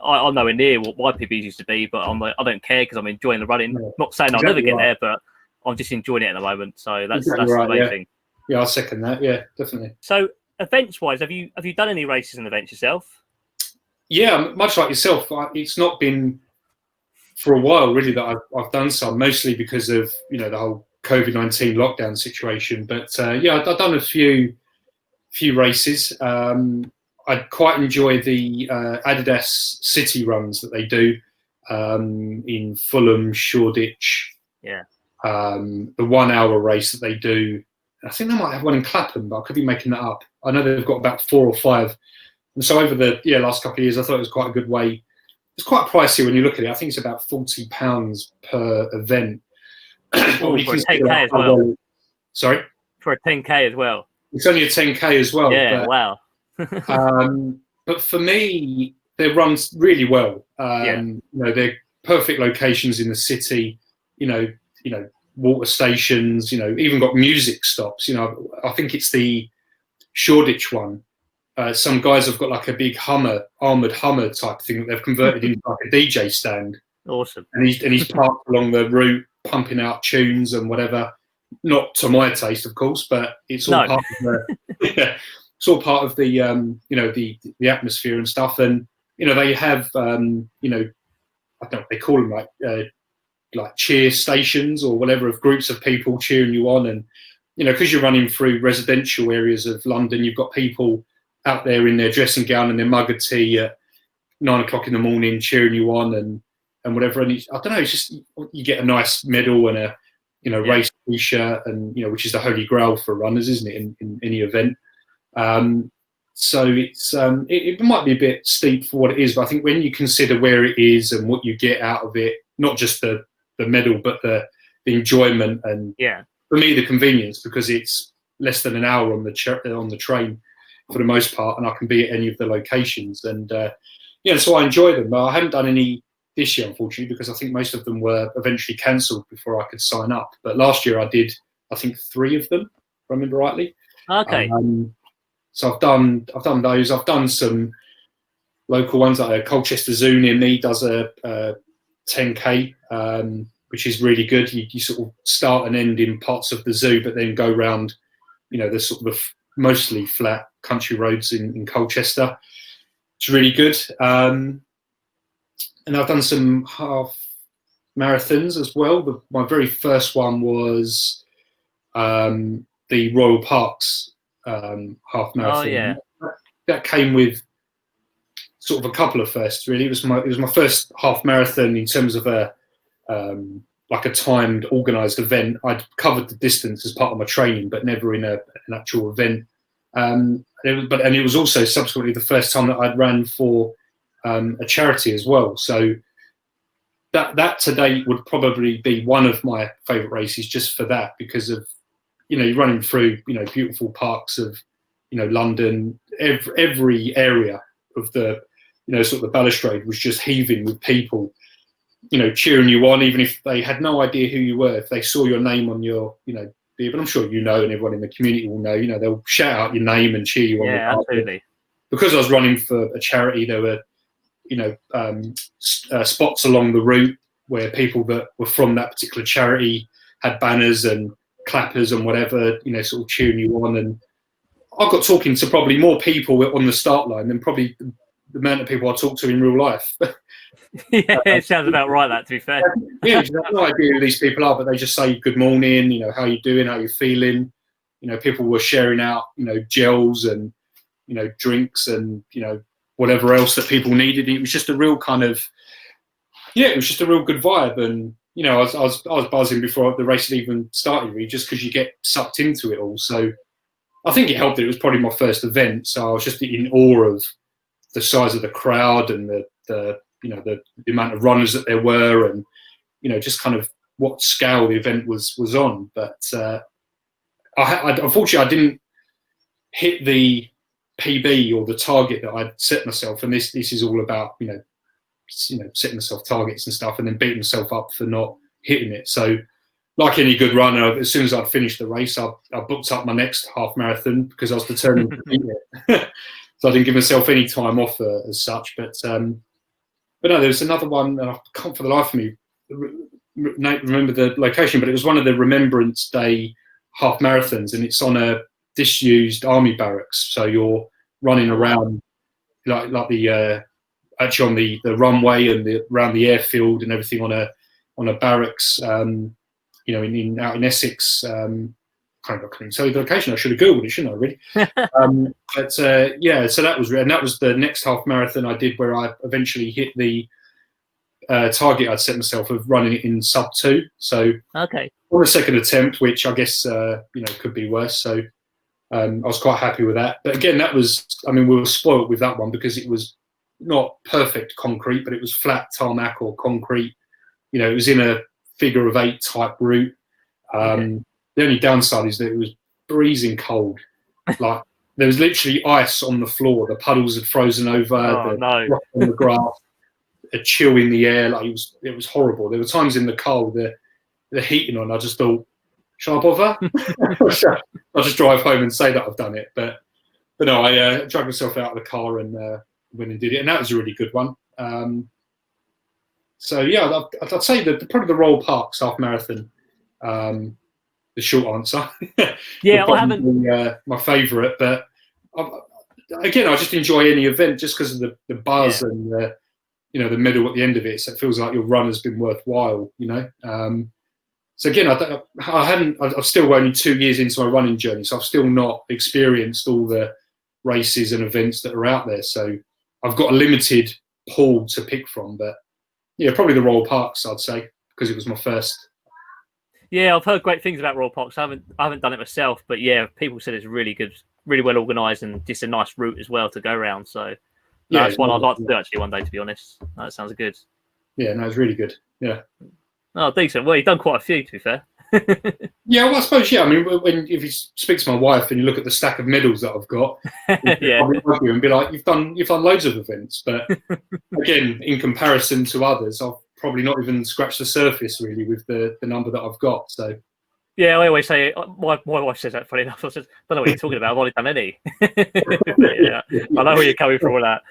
I'm nowhere near what my PBs used to be, but I don't care because I'm enjoying the running. yeah. Not saying I'll never Exactly get right. there, but I'm just enjoying it at the moment. So Exactly that's the right. main Yeah, thing. yeah. I second that. Yeah, definitely. So events wise, have you done any races and events yourself? Yeah, much like yourself, it's not been for a while really that I've done some, mostly because of the whole COVID-19 lockdown situation. But yeah, I've done a few races. I quite enjoy the Adidas city runs that they do in Fulham, Shoreditch. Yeah. The 1 hour race that they do. I think they might have one in Clapham, but I could be making that up. I know they've got about 4 or 5. And so over the last couple of years, I thought it was quite a good way. It's quite pricey when you look at it. I think it's about £40 per event. Oh, for a 10K as well. Sorry? For a 10K as well. It's only a 10K as well. Yeah, wow. But for me, they run really well. Yeah. They're perfect locations in the city. You know, water stations. Even got music stops. I think it's the Shoreditch one. Some guys have got like a big armored Hummer type thing that they've converted into like a DJ stand. Awesome. And he's parked along the route, pumping out tunes and whatever. Not to my taste, of course, but it's all part of the it's all part of the the atmosphere and stuff. And they have I don't know what they call them, like cheer stations or whatever, of groups of people cheering you on. And because you're running through residential areas of London, you've got people out there in their dressing gown and their mug of tea at 9 o'clock in the morning cheering you on and whatever. And I don't know, it's just you get a nice medal and a race t-shirt, and which is the holy grail for runners, isn't it, in any event. So it might be a bit steep for what it is, but I think when you consider where it is and what you get out of it, not just the medal, but the enjoyment and for me the convenience, because it's less than an hour on the train for the most part, and I can be at any of the locations. And so I enjoy them. I haven't done any this year, unfortunately, because I think most of them were eventually cancelled before I could sign up. But last year I did, I think, 3 of them, if I remember rightly. Okay. So I've done those. I've done some local ones, like Colchester Zoo near me does a 10K, which is really good. You sort of start and end in parts of the zoo, but then go round, the sort of mostly flat country roads in Colchester. It's really good. And I've done some half marathons as well. My very first one was the Royal Parks half marathon. Oh yeah. That came with sort of a couple of firsts, really. It was my first half marathon in terms of a timed, organised event. I'd covered the distance as part of my training, but never in an actual event. It was also subsequently the first time that I'd ran for a charity as well. So that to date would probably be one of my favourite races, just for that, because of you're running through beautiful parts of London. Every area of the sort of the balustrade was just heaving with people cheering you on, even if they had no idea who you were. If they saw your name on your bib, and I'm sure and everyone in the community will know, they'll shout out your name and cheer you on. Yeah, absolutely. Because I was running for a charity, there were spots along the route where people that were from that particular charity had banners and clappers and whatever, sort of cheering you on. And I got talking to probably more people on the start line than probably the amount of people I talk to in real life. Yeah, it sounds about right, that, to be fair. Yeah, you have no idea who these people are, but they just say good morning, how you doing, how you feeling. People were sharing out, gels and, drinks and, whatever else that people needed. It was just a real kind of, it was just a real good vibe. And, I was buzzing before the race had even started, really, just because you get sucked into it all. So I think it helped that it was probably my first event. So I was just in awe of the size of the crowd and the amount of runners that there were, and just kind of what scale the event was on. But unfortunately I didn't hit the PB or the target that I'd set myself, and this is all about setting myself targets and stuff, and then beating myself up for not hitting it. So like any good runner, as soon as I'd finished the race, I booked up my next half marathon because I was determined to beat it. So I didn't give myself any time off as such. But no, there was another one, and I can't for the life of me remember the location, but it was one of the Remembrance Day half marathons, and it's on a disused army barracks. So you're running around like the actually on the runway and around the airfield and everything on a barracks. Out in Essex. Kind of couldn't tell you the location. I should have googled it, shouldn't I? Really. So that was and that was the next half marathon I did, where I eventually hit the target I'd set myself of running it in sub 2. So okay, on the second attempt, which I guess could be worse. So I was quite happy with that. But again, that was, we were spoiled with that one because it was not perfect concrete, but it was flat tarmac or concrete. It was in a figure of 8 type route. Okay. The only downside is that it was freezing cold. Like there was literally ice on the floor. The puddles had frozen over. On the grass, a chill in the air. Like it was horrible. There were times in the car with the heating on. I just thought, shall I bother? I'll just drive home and say that I've done it. But no, I dragged myself out of the car and went and did it, and that was a really good one. So yeah, I'd say that probably the Royal Parks half marathon. The short answer. Yeah, I haven't. My favourite, but again, I just enjoy any event just because of the buzz and the medal at the end of it. So it feels like your run has been worthwhile. So again, I've still only 2 years into my running journey, so I've still not experienced all the races and events that are out there. So I've got a limited pool to pick from, but yeah, probably the Royal Parks, I'd say, because it was my first. Yeah, I've heard great things about Royal Parks. I haven't done it myself, but yeah, people said it's really good, really well organised, and just a nice route as well to go around. So that's one I'd like to do actually one day, to be honest. That sounds good. Yeah, no, it's really good. Yeah. Oh, decent. Well, you've done quite a few, to be fair. Yeah, well, I suppose, yeah. If you speak to my wife and you look at the stack of medals that I've got, and be like, you've done loads of events, but again, in comparison to others, I've probably not even scratched the surface really with the number that I've got. So yeah, I always say my wife says that. Funny enough, I said, "Don't know what you're talking about. I've only done any." Yeah, I know where you're coming from with that.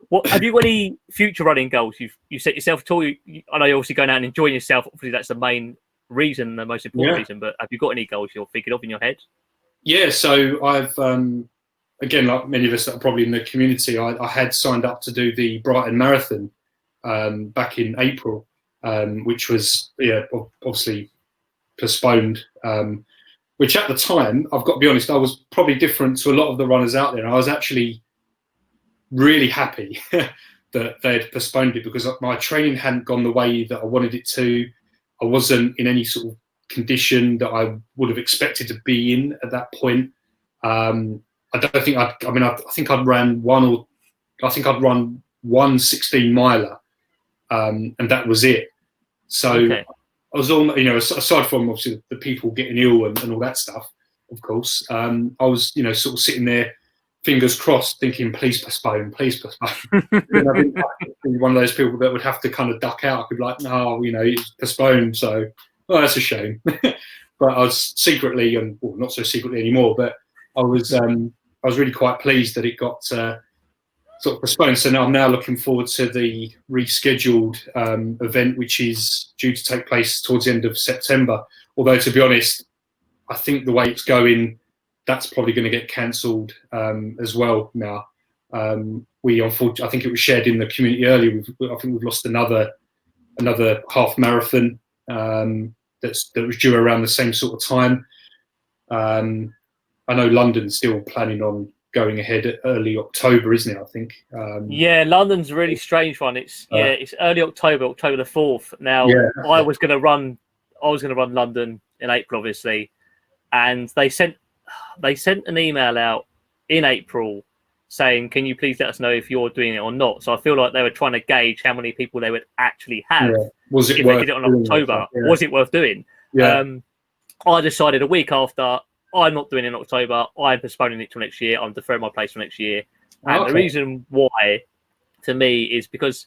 What have you got any future running goals you set yourself at all? I know you're obviously going out and enjoying yourself. Obviously, that's the main reason, the most important reason. But have you got any goals you're thinking of in your head? Yeah, so I've again, like many of us that are probably in the community, I had signed up to do the Brighton Marathon back in April, which was obviously postponed. Which at the time, I've got to be honest, I was probably different to a lot of the runners out there. I was actually really happy that they had postponed it because my training hadn't gone the way that I wanted it to. I wasn't in any sort of condition that I would have expected to be in at that point. I don't think I think I'd run one 16 miler, and that was it. So I was all, aside from obviously the people getting ill and all that stuff, of course, I was, sort of sitting there, fingers crossed, thinking, please postpone, please postpone. And I've been one of those people that would have to kind of duck out. I could be like, no, it's postponed. So, that's a shame. But I was secretly, and well, not so secretly anymore, but I was really quite pleased that it got sort of postponed. So now I'm looking forward to the rescheduled event, which is due to take place towards the end of September. Although, to be honest, I think the way it's going, that's probably going to get cancelled as well now. I think it was shared in the community earlier. I think we've lost another half marathon that was due around the same sort of time. I know London's still planning on going ahead at early October, isn't it? I think. Yeah, London's a really strange one. It's early October the 4th. Now I was going to run London in April, obviously, and they sent an email out in April saying, "Can you please let us know if you're doing it or not?" So I feel like they were trying to gauge how many people they would actually have. Yeah. Was it if worth they did it on October? Yeah. Was it worth doing? Yeah. I decided a week after, I'm not doing it in October. I'm postponing it till next year. I'm deferring my place for next year. And the reason why, to me, is because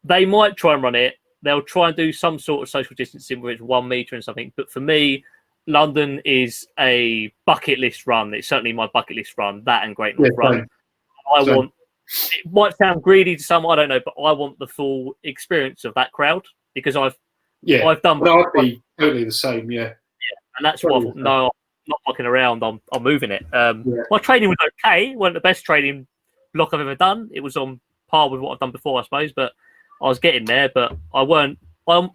they might try and run it. they'll try and do some sort of social distancing where it's 1 meter and something. But for me, London is a bucket list run. It's certainly my bucket list run. That and Great North Run. I want. It might sound greedy to some, I don't know, but I want the full experience of that crowd because I've done. Well, I'd be totally the same. Yeah. And that's what I thought. No, I'm not fucking around. I'm moving it. My training was okay. It wasn't the best training block I've ever done. It was on par with what I've done before, I suppose. But I was getting there. But I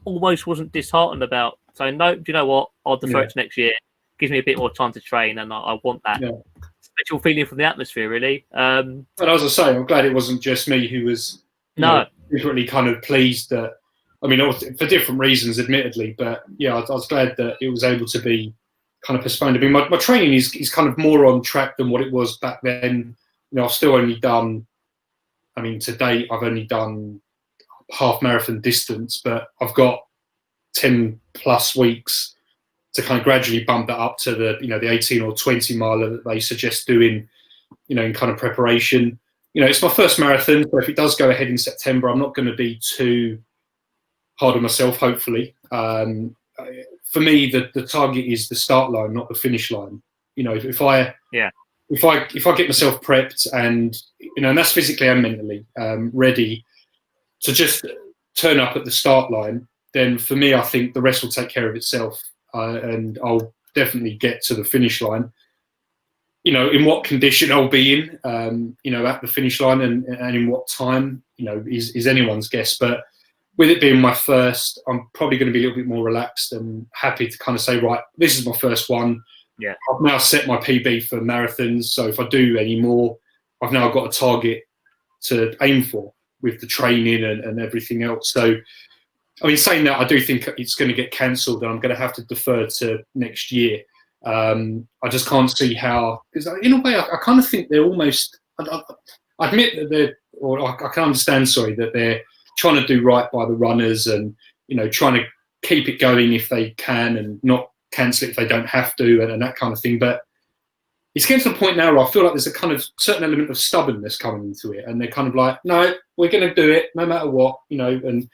almost wasn't disheartened about saying no. Do you know what? I'll defer it to next year. Gives me a bit more time to train, and I want that special feeling from the atmosphere, really. And as I say, I'm glad it wasn't just me who was differently kind of pleased that. I mean, for different reasons, admittedly, but yeah, I was glad that it was able to be kind of postponed. I mean, my training is kind of more on track than what it was back then. You know, I've still only done. I mean, to date, I've only done half marathon distance, but I've got 10 plus weeks to kind of gradually bump that up to the 18 or 20 miler that they suggest doing, in kind of preparation. It's my first marathon, so if it does go ahead in September, I'm not going to be too hard on myself, hopefully. For me, the target is the start line, not the finish line. If I get myself prepped and and that's physically and mentally ready to just turn up at the start line, then for me, I think the rest will take care of itself, and I'll definitely get to the finish line. In what condition I'll be in, at the finish line, and in what time, is anyone's guess. But with it being my first, I'm probably going to be a little bit more relaxed and happy to kind of say, right, this is my first one. Yeah. I've now set my PB for marathons. So if I do any more, I've now got a target to aim for with the training and everything else. So, I mean, saying that, I do think it's going to get cancelled and I'm going to have to defer to next year. I just can't see how, because in a way, I kind of think they're almost, I admit that I can understand, that they're trying to do right by the runners and, trying to keep it going if they can and not cancel it if they don't have to and that kind of thing. But it's getting to the point now where I feel like there's a kind of certain element of stubbornness coming into it. And they're kind of like, no, we're going to do it no matter what, and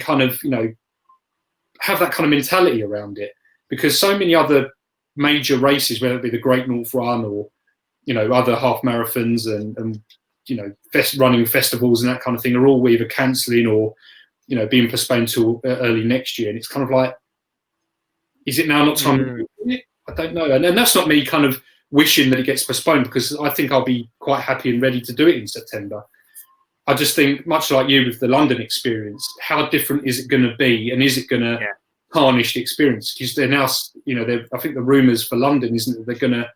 kind of, have that kind of mentality around it. Because so many other major races, whether it be the Great North Run or, other half marathons and running festivals and that kind of thing, are all either cancelling or, being postponed till early next year. And it's kind of like, is it now not time to do it? I don't know. And that's not me kind of wishing that it gets postponed, because I think I'll be quite happy and ready to do it in September. I just think, much like you with the London experience, how different is it going to be, and is it going to tarnish the experience? Because they're now, I think the rumours for London isn't that they're going to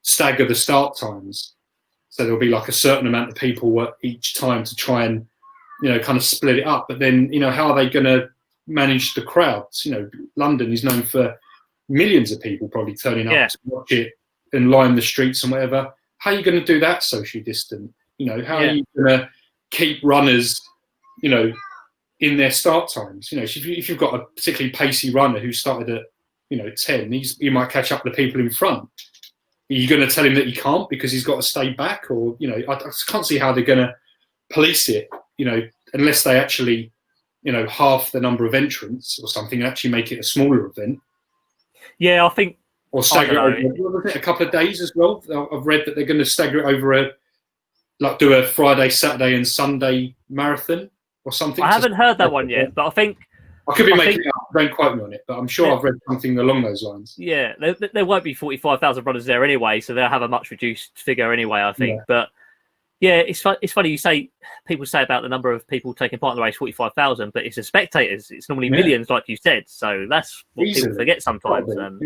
stagger the start times, so there'll be like a certain amount of people at each time to try and, kind of split it up. But then, how are they going to manage the crowds? London is known for millions of people probably turning up to watch it and line the streets and whatever. How are you going to do that socially distant? How are you going to keep runners, in their start times? If you've got a particularly pacey runner who started at 10, you might catch up to the people in front. Are you going to tell him that he can't because he's got to stay back? Or, I just can't see how they're going to police it, unless they actually, half the number of entrants or something, and actually make it a smaller event. Yeah, I think. Or stagger it over a couple of days as well. I've read that they're going to stagger it over do a Friday, Saturday and Sunday marathon or something. I haven't heard that one yet, but I think. I could be making it up. Don't quote me on it, but I'm sure I've read something along those lines. Yeah, there won't be 45,000 runners there anyway, so they'll have a much reduced figure anyway, I think. Yeah. But yeah, it's funny people say about the number of people taking part in the race, 45,000, but it's the spectators. It's normally millions, like you said. So that's what people forget sometimes, and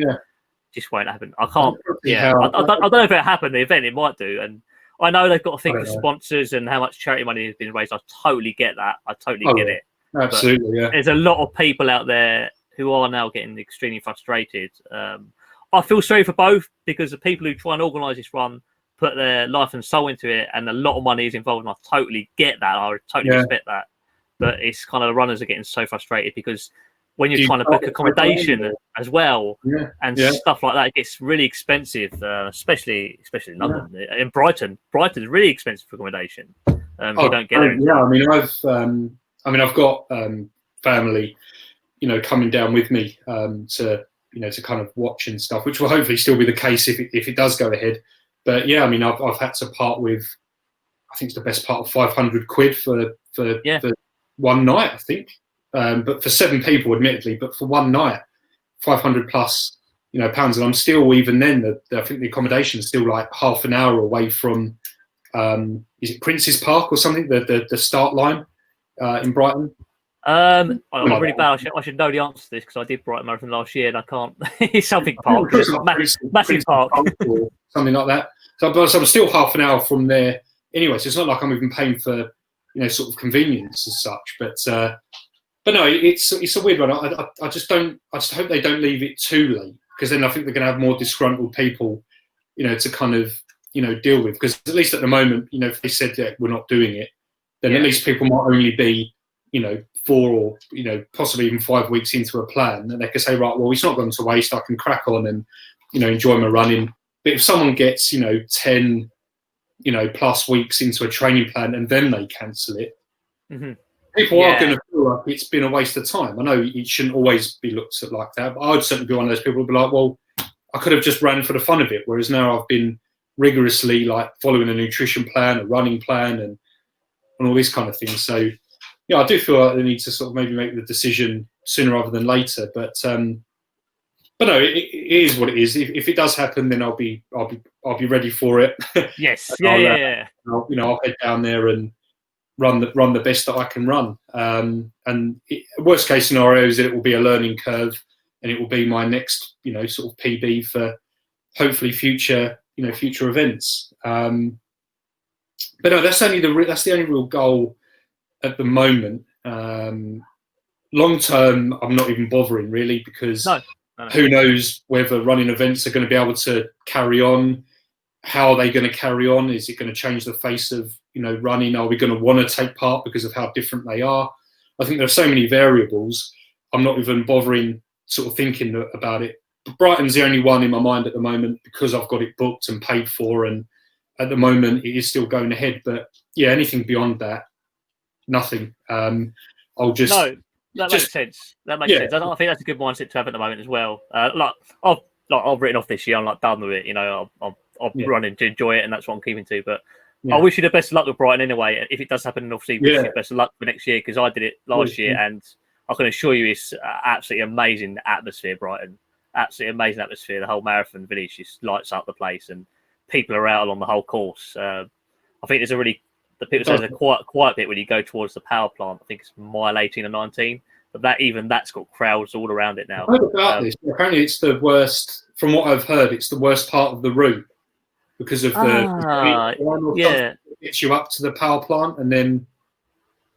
just won't happen. I can't. I don't know if it'll happen. The event, it might do, and I know they've got to think of sponsors and how much charity money has been raised. I totally get that. I totally get it. Absolutely, yeah. There's a lot of people out there who are now getting extremely frustrated. I feel sorry for both, because the people who try and organise this run put their life and soul into it, and a lot of money is involved, and I totally get that. I totally respect that. But it's kind of the runners are getting so frustrated, because when you're trying to book accommodation as well and stuff like that, it gets really expensive, especially in London. In Brighton is really expensive for accommodation. You don't get it. Yeah, I mean, I've got family, coming down with me to kind of watch and stuff, which will hopefully still be the case if it does go ahead. But yeah, I mean, I've had to part with, I think it's the best part of 500 quid for one night, I think. But for 7 people, admittedly, but for one night, 500 plus, pounds. And I'm still, even then, I think the accommodation is still like half an hour away from, is it Prince's Park or something? The start line in Brighton. I'm really bad. I should know the answer to this because I did Brighton Marathon last year and I can't. It's something park, massive park, or something like that. So I'm still half an hour from there anyway. So it's not like I'm even paying for sort of convenience as such. But no, it's a weird one. I just hope they don't leave it too late, because then I think they're going to have more disgruntled people, to kind of deal with. Because at least at the moment, if they said that we're not doing it, then at least people might only be 4 or possibly even 5 weeks into a plan, and they can say, right, well, it's not gone to waste. I can crack on and enjoy my running. But if someone gets 10 plus weeks into a training plan and then they cancel it, people are going to feel like it's been a waste of time. I know it shouldn't always be looked at like that, but I'd certainly be one of those people who'd be like, well, I could have just ran for the fun of it, whereas now I've been rigorously like following a nutrition plan, a running plan, and all these kind of things. So yeah, I do feel like they need to sort of maybe make the decision sooner rather than later. But no, it is what it is. If it does happen, then I'll be ready for it. Yes, I'll head down there and run the best that I can run. And worst case scenario is that it will be a learning curve, and it will be my next sort of PB for hopefully future events. But no, that's the only real goal at the moment. Long term, I'm not even bothering really, because who knows whether running events are going to be able to carry on. How are they going to carry on? Is it going to change the face of running? Are we going to want to take part because of how different they are? I think there are so many variables. I'm not even bothering sort of thinking about it. Brighton's the only one in my mind at the moment, because I've got it booked and paid for, and at the moment it is still going ahead. But yeah, anything beyond that, nothing. I'll just that makes sense. That makes sense. I think that's a good mindset to have at the moment as well. I've written off this year. I'm like done with it. I'm running to enjoy it, and that's what I'm keeping to. But I wish you the best of luck with Brighton anyway. If it does happen, and obviously wish you the best of luck for next year, because I did it last year, and I can assure you it's absolutely amazing atmosphere, Brighton. Absolutely amazing atmosphere. The whole marathon village just lights up the place, and people are out along the whole course. I think there's there's a quiet bit when you go towards the power plant. I think it's mile 18 or 19, but that's got crowds all around it now. I heard about this. Apparently, it's the worst. From what I've heard, it's the worst part of the route because of the gets you up to the power plant, and then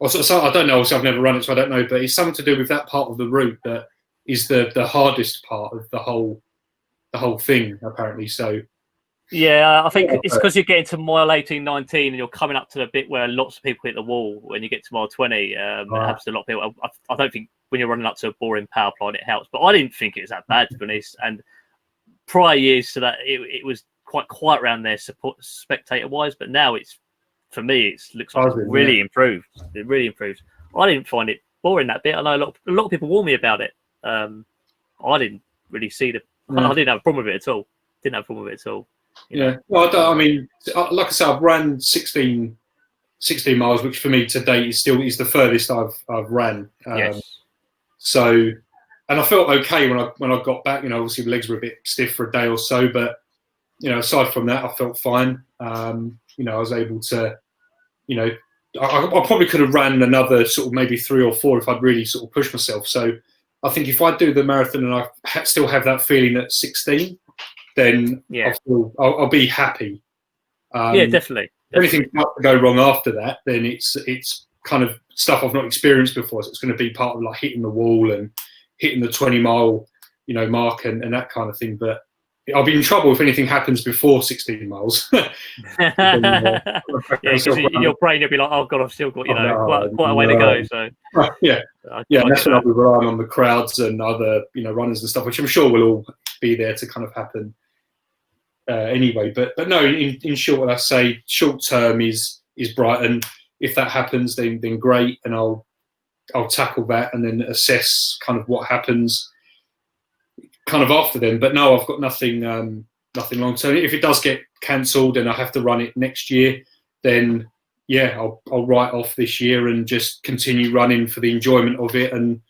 so I don't know. Also, I've never run it, so I don't know. But it's something to do with that part of the route that is the hardest part of the whole thing, apparently. So yeah, I think it's because you're getting to mile 18, 19, and you're coming up to the bit where lots of people hit the wall. When you get to mile 20, it happens to a lot of people. I don't think when you're running up to a boring power plant it helps, but I didn't think it was that bad, to be honest. And prior years to that, it was quite quiet around there, spectator wise. But now for me, it looks like it's really improved. It really improved. I didn't find it boring, that bit. I know a lot of people warn me about it. I didn't really see I didn't have a problem with it at all. Well, I mean, like I said, I've ran 16 miles, which for me to date is the furthest I've ran. So, and I felt okay when I got back. Obviously the legs were a bit stiff for a day or so, but aside from that, I felt fine. I was able to, I probably could have ran another sort of maybe 3 or 4 if I'd really sort of pushed myself. So I think if I do the marathon and I still have that feeling at 16, then I'll be happy. Definitely. If anything to go wrong after that, then it's kind of stuff I've not experienced before. So it's going to be part of like hitting the wall and hitting the 20-mile, mark and that kind of thing. But I'll be in trouble if anything happens before 16 miles. Because in your brain you'll be like, oh god, I've still got quite a way to go. So and that's when I'll be relying on the crowds and other runners and stuff, which I'm sure will all be there to kind of happen anyway. But no, in short, what I say, short term is Brighton. If that happens, then great, and I'll I'll tackle that and then assess kind of what happens kind of after then. But no, I've got nothing long term. If it does get cancelled and I have to run it next year, then yeah, I'll write off this year and just continue running for the enjoyment of it and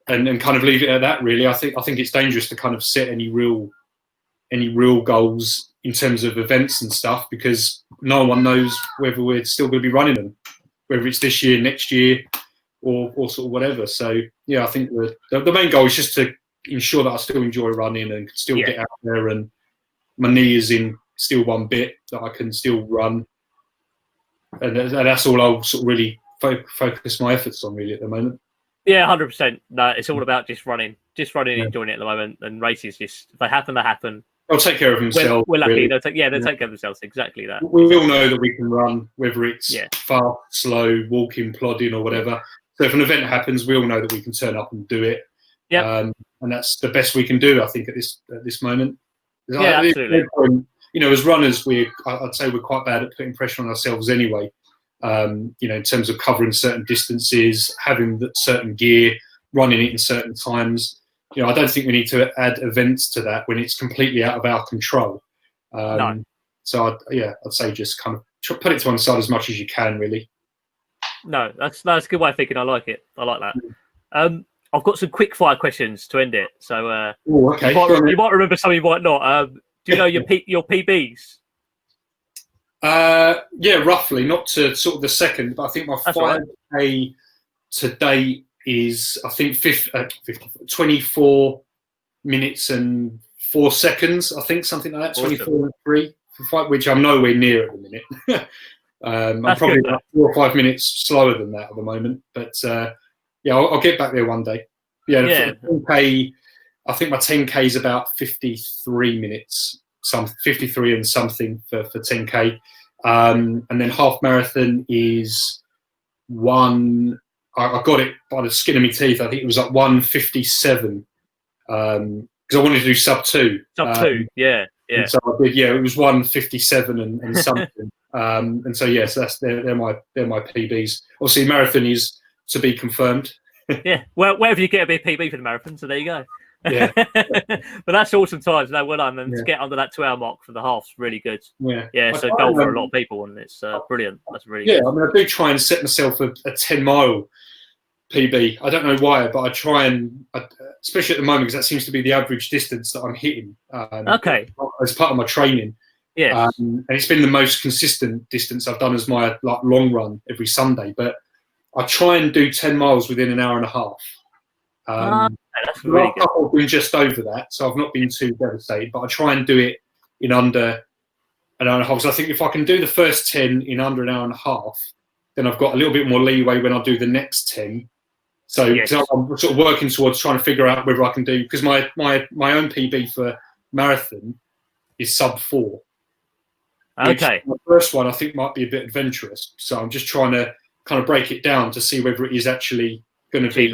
kind of leave it at that. Really, I think it's dangerous to kind of set any real goals in terms of events and stuff, because no one knows whether we're still going to be running them, whether it's this year, next year, or sort of whatever. So yeah, I think the main goal is just to ensure that I still enjoy running and can still get out there, and my knee is in still one bit that I can still run, and that's all I'll sort of really focus my efforts on really at the moment. Yeah, 100%. No, it's all about just running and enjoying it at the moment. And races, just if they happen, they happen. They'll take care of themselves. We're lucky. Really. They'll take care of themselves. Exactly that. We all know that we can run, whether it's fast, slow, walking, plodding, or whatever. So if an event happens, we all know that we can turn up and do it. Yeah. And that's the best we can do, I think, at this moment. Yeah, absolutely. You know, as runners, I'd say we're quite bad at putting pressure on ourselves anyway. You know, in terms of covering certain distances, having certain gear, running it in certain times. You know, I don't think we need to add events to that when it's completely out of our control. No. So I'd say just kind of put it to one side as much as you can, really. No, that's a good way of thinking. I like it. I like that. I've got some quick fire questions to end it. So okay. you might remember some, you might not. Do you know your PBs? Yeah, roughly. Not to sort of the second, but I think my 5K to date is, I think 24 minutes and 4 seconds. I think something like that. Awesome. 24 and 3 for 5, which I'm nowhere near at the minute. I'm probably about 4 or 5 minutes slower than that at the moment, but yeah, I'll get back there one day. Yeah. 10K, I think my 10K is about 53 minutes, 53 and something for 10K. And then half marathon is I got it by the skin of my teeth. I think it was like 1:57 because I wanted to do sub 2. Sub 2, yeah. And so I did. Yeah, it was 1:57 and something. And so yes, they're my PBs. Obviously, marathon is to be confirmed. Yeah, well, wherever you get a bit of PB for the marathon, so there you go. Yeah, but that's awesome times. No, well done, and to get under that 2 hour mark for the half's really good. Yeah. So goal for a lot of people, and it's brilliant. That's really good. I mean, I do try and set myself a 10-mile PB. I don't know why, but I try and, especially at the moment, because that seems to be the average distance that I'm hitting. Okay. As part of my training. Yeah. And it's been the most consistent distance I've done as my long run every Sunday. But I try and do 10 miles within an hour and a half. That's really good. I've been just over that, so I've not been too devastated. But I try and do it in under an hour and a half. So I think if I can do the first 10 in under an hour and a half, then I've got a little bit more leeway when I do the next 10. So I'm sort of working towards trying to figure out whether I can do, because my own PB for marathon is sub 4. Okay. The first one I think might be a bit adventurous, so I'm just trying to kind of break it down to see whether it is actually going to be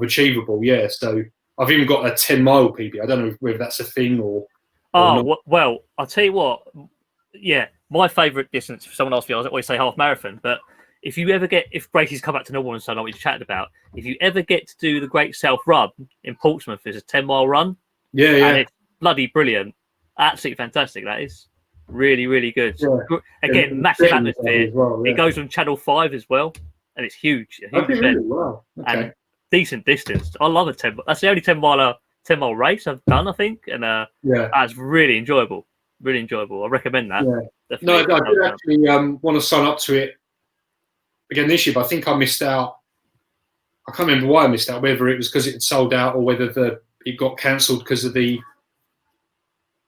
achievable. Yeah. So I've even got a 10-mile PB. I don't know whether that's a thing or. Well, I'll tell you what. Yeah, my favourite distance. For someone else, I always say half marathon, but if races come back to normal and so like we chatted about, if you ever get to do the Great South Run in Portsmouth, there's a 10-mile run. Yeah. And it's bloody brilliant. Absolutely fantastic. That is really, really good. Yeah. Again, massive atmosphere. Well, It goes on Channel 5 as well, and it's huge. A huge event. Really? Wow. Okay. And decent distance. I love a 10. That's the only 10-mile race I've done, I think, and that's really enjoyable. Really enjoyable. I recommend that. Yeah. No, I did actually want to sign up to it again this year, but I think I missed out. I can't remember why I missed out, whether it was because it had sold out or whether it got cancelled because of the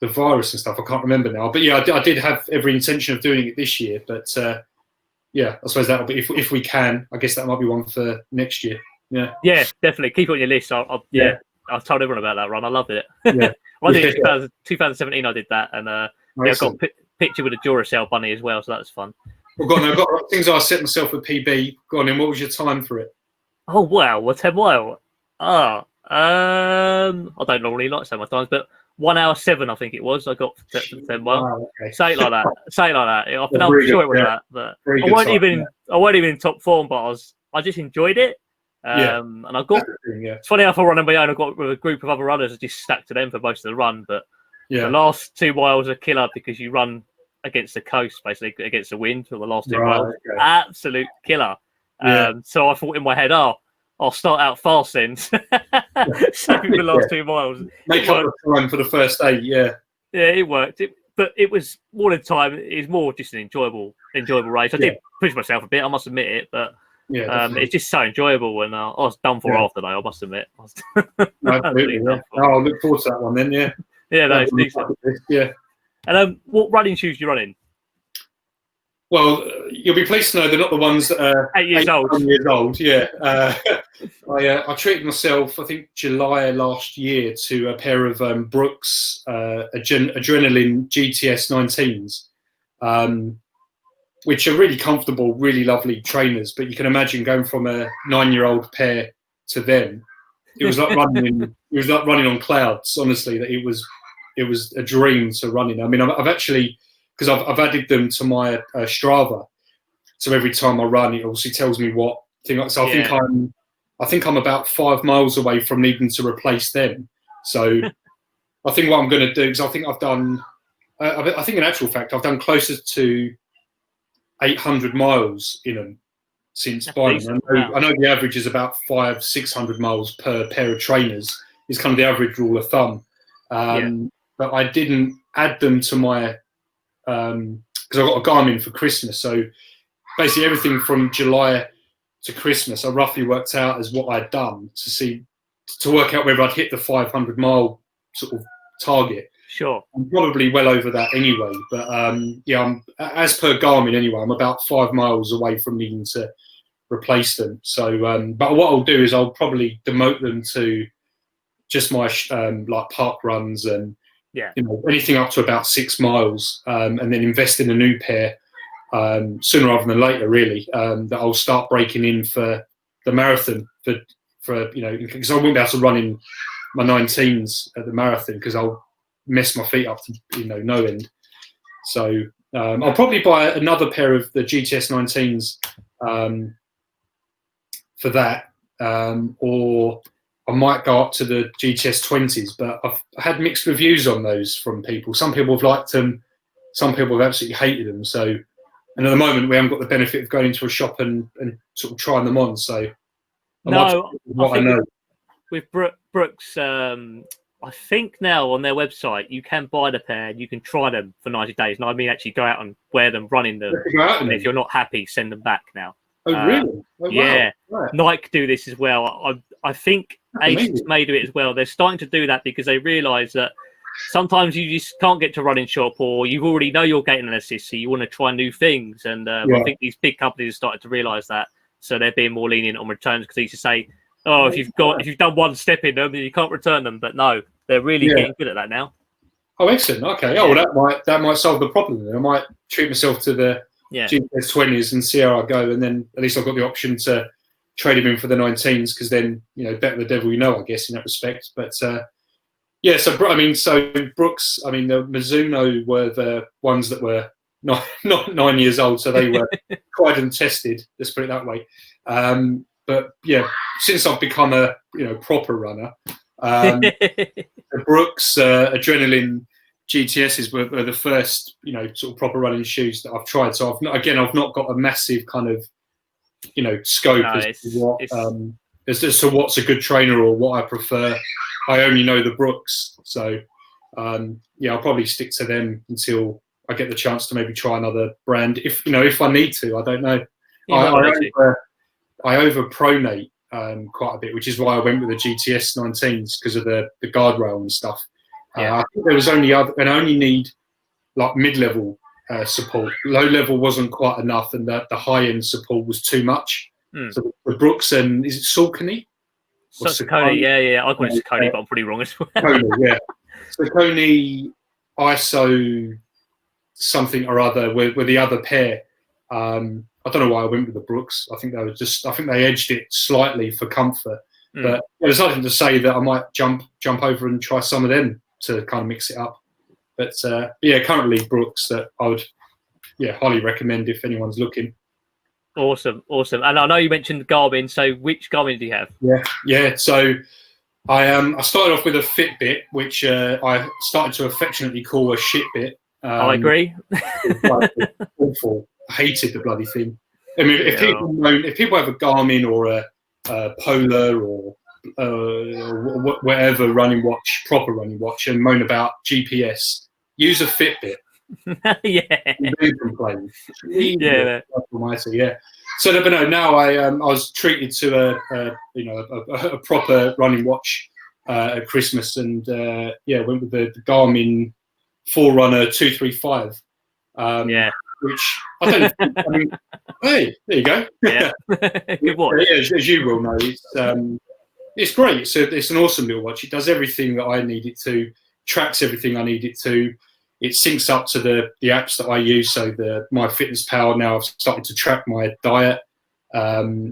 virus and stuff. I can't remember now. But yeah, I did have every intention of doing it this year. But yeah, I suppose that'll be, if we can, I guess that might be one for next year. Yeah. Yeah, definitely. Keep it on your list. I've told everyone about that run. I loved it. Yeah. I did it 2017. I did that, and I got a picture with a Duracell bunny as well, so that was fun. Well, go on. I've got things I set myself with PB. Go on, then. What was your time for it? Oh wow, what 10 mile? I don't normally like so much times, but 1 hour 7, I think it was. I got for 10 mile. Wow, okay. Say it like that. I'm sure it was that. But I wasn't even in top form, but I just enjoyed it. Yeah. And I got, Yeah. it's funny enough, I run on my own. I've got with a group of other runners. I just stuck to them for most of the run. But the last 2 miles are killer because you run against the coast, basically against the wind for the last 2 miles. Okay. Absolute killer. So I thought in my head, I'll start out fast then. So the last 2 miles. Make up the time for the first day, yeah. Yeah, it worked. But it was more than time. It's more just an enjoyable race. I did push myself a bit, I must admit it, but it's just so enjoyable. And I was done for after that, I must admit. Absolutely, yeah. I'll look forward to that one then, yeah. Yeah, no, it's decent. Yeah. And what running shoes do you run in? Well, you'll be pleased to know they're not the ones that are 8 years old. 9 years old, yeah. I treated myself, I think, July last year to a pair of Brooks Adrenaline GTS 19s, which are really comfortable, really lovely trainers. But you can imagine going from a 9-year-old pair to them. It was like running on clouds. Honestly, that it was a dream to run in. I mean, I've actually, because I've added them to my Strava, so every time I run, it obviously tells me what thing. So I think I'm about 5 miles away from needing to replace them. So I think what I'm going to do is I think I've done. I think in actual fact I've done closer to 800 miles in them since buying them. I know the average is about 500-600 miles per pair of trainers. Is kind of the average rule of thumb. But I didn't add them to my because I got a Garmin for Christmas. So basically everything from July to Christmas, I roughly worked out as what I'd done to work out whether I'd hit the 500-mile sort of target. Sure. I'm probably well over that anyway. But I'm, as per Garmin anyway, I'm about 5 miles away from needing to replace them. So, but what I'll do is I'll probably demote them to just my like park runs and anything up to about 6 miles, and then invest in a new pair sooner rather than later, really. That I'll start breaking in for the marathon for because I won't be able to run in my 19s at the marathon because I'll mess my feet up to no end. So I'll probably buy another pair of the GTS 19s for that, or I might go up to the GTS 20s, but I've had mixed reviews on those from people. Some people have liked them, some people have absolutely hated them. So, and at the moment we haven't got the benefit of going into a shop and sort of trying them on. So, I know with Brooks, I think now on their website you can buy the pair, you can try them for 90 days. And I mean, actually go out and wear them, running them. And if you're not happy, send them back now. Oh, really? Oh, yeah. wow. Right. Nike do this as well. I think Asics may do it as well. They're starting to do that because they realise that sometimes you just can't get to running shop, or you already know you're getting an assist, so you want to try new things. And I think these big companies have started to realise that, so they're being more lenient on returns because they used to say, "Oh, if you've done one step in them, you can't return them." But no, they're really getting good at that now. Oh, excellent. Okay. Oh, well, that might solve the problem. Then I might treat myself to the GTS 20s and see how I go, and then at least I've got the option to trade him in for the 19s because then better the devil you know, I guess, in that respect. But so Brooks, I mean the Mizuno were the ones that were not 9 years old, so they were tried and tested. Let's put it that way. But yeah, since I've become a proper runner, the Brooks Adrenaline GTSs were the first sort of proper running shoes that I've tried. So I've not got a massive kind of scope as to what's a good trainer or what I prefer. I only know the Brooks, so I'll probably stick to them until I get the chance to maybe try another brand if I need to. I don't know. I overpronate quite a bit, which is why I went with the GTS 19s because of the guardrail and stuff. I think there was I only need like mid-level support. Low level wasn't quite enough, and the high-end support was too much. So the Brooks and is it Saucony? Saucony, yeah. I call it Saucony, but I'm pretty wrong as well. Saucony, yeah. Saucony ISO something or other were the other pair. I don't know why I went with the Brooks. I think they edged it slightly for comfort. But there's nothing to say that I might jump over and try some of them to kind of mix it up. But currently Brooks that I would highly recommend if anyone's looking. Awesome. And I know you mentioned Garmin. So which Garmin do you have? Yeah. So I started off with a Fitbit, which I started to affectionately call a shitbit. I agree. Awful. I hated the bloody thing. I mean, if people have a Garmin or a Polar or whatever proper running watch, and moan about GPS, use a Fitbit. Yeah. Do complain. Yeah. Yeah. So, but no. Now I was treated to a proper running watch at Christmas, and went with the Garmin Forerunner 235. Yeah. Which I don't. I mean, hey, there you go. Yeah. Good watch. Yeah, as you will know, it's great. It's an awesome little watch. It does everything that I need it to. Tracks everything I need it to. It syncs up to the apps that I use. So MyFitnessPal, now I've started to track my diet. Strava,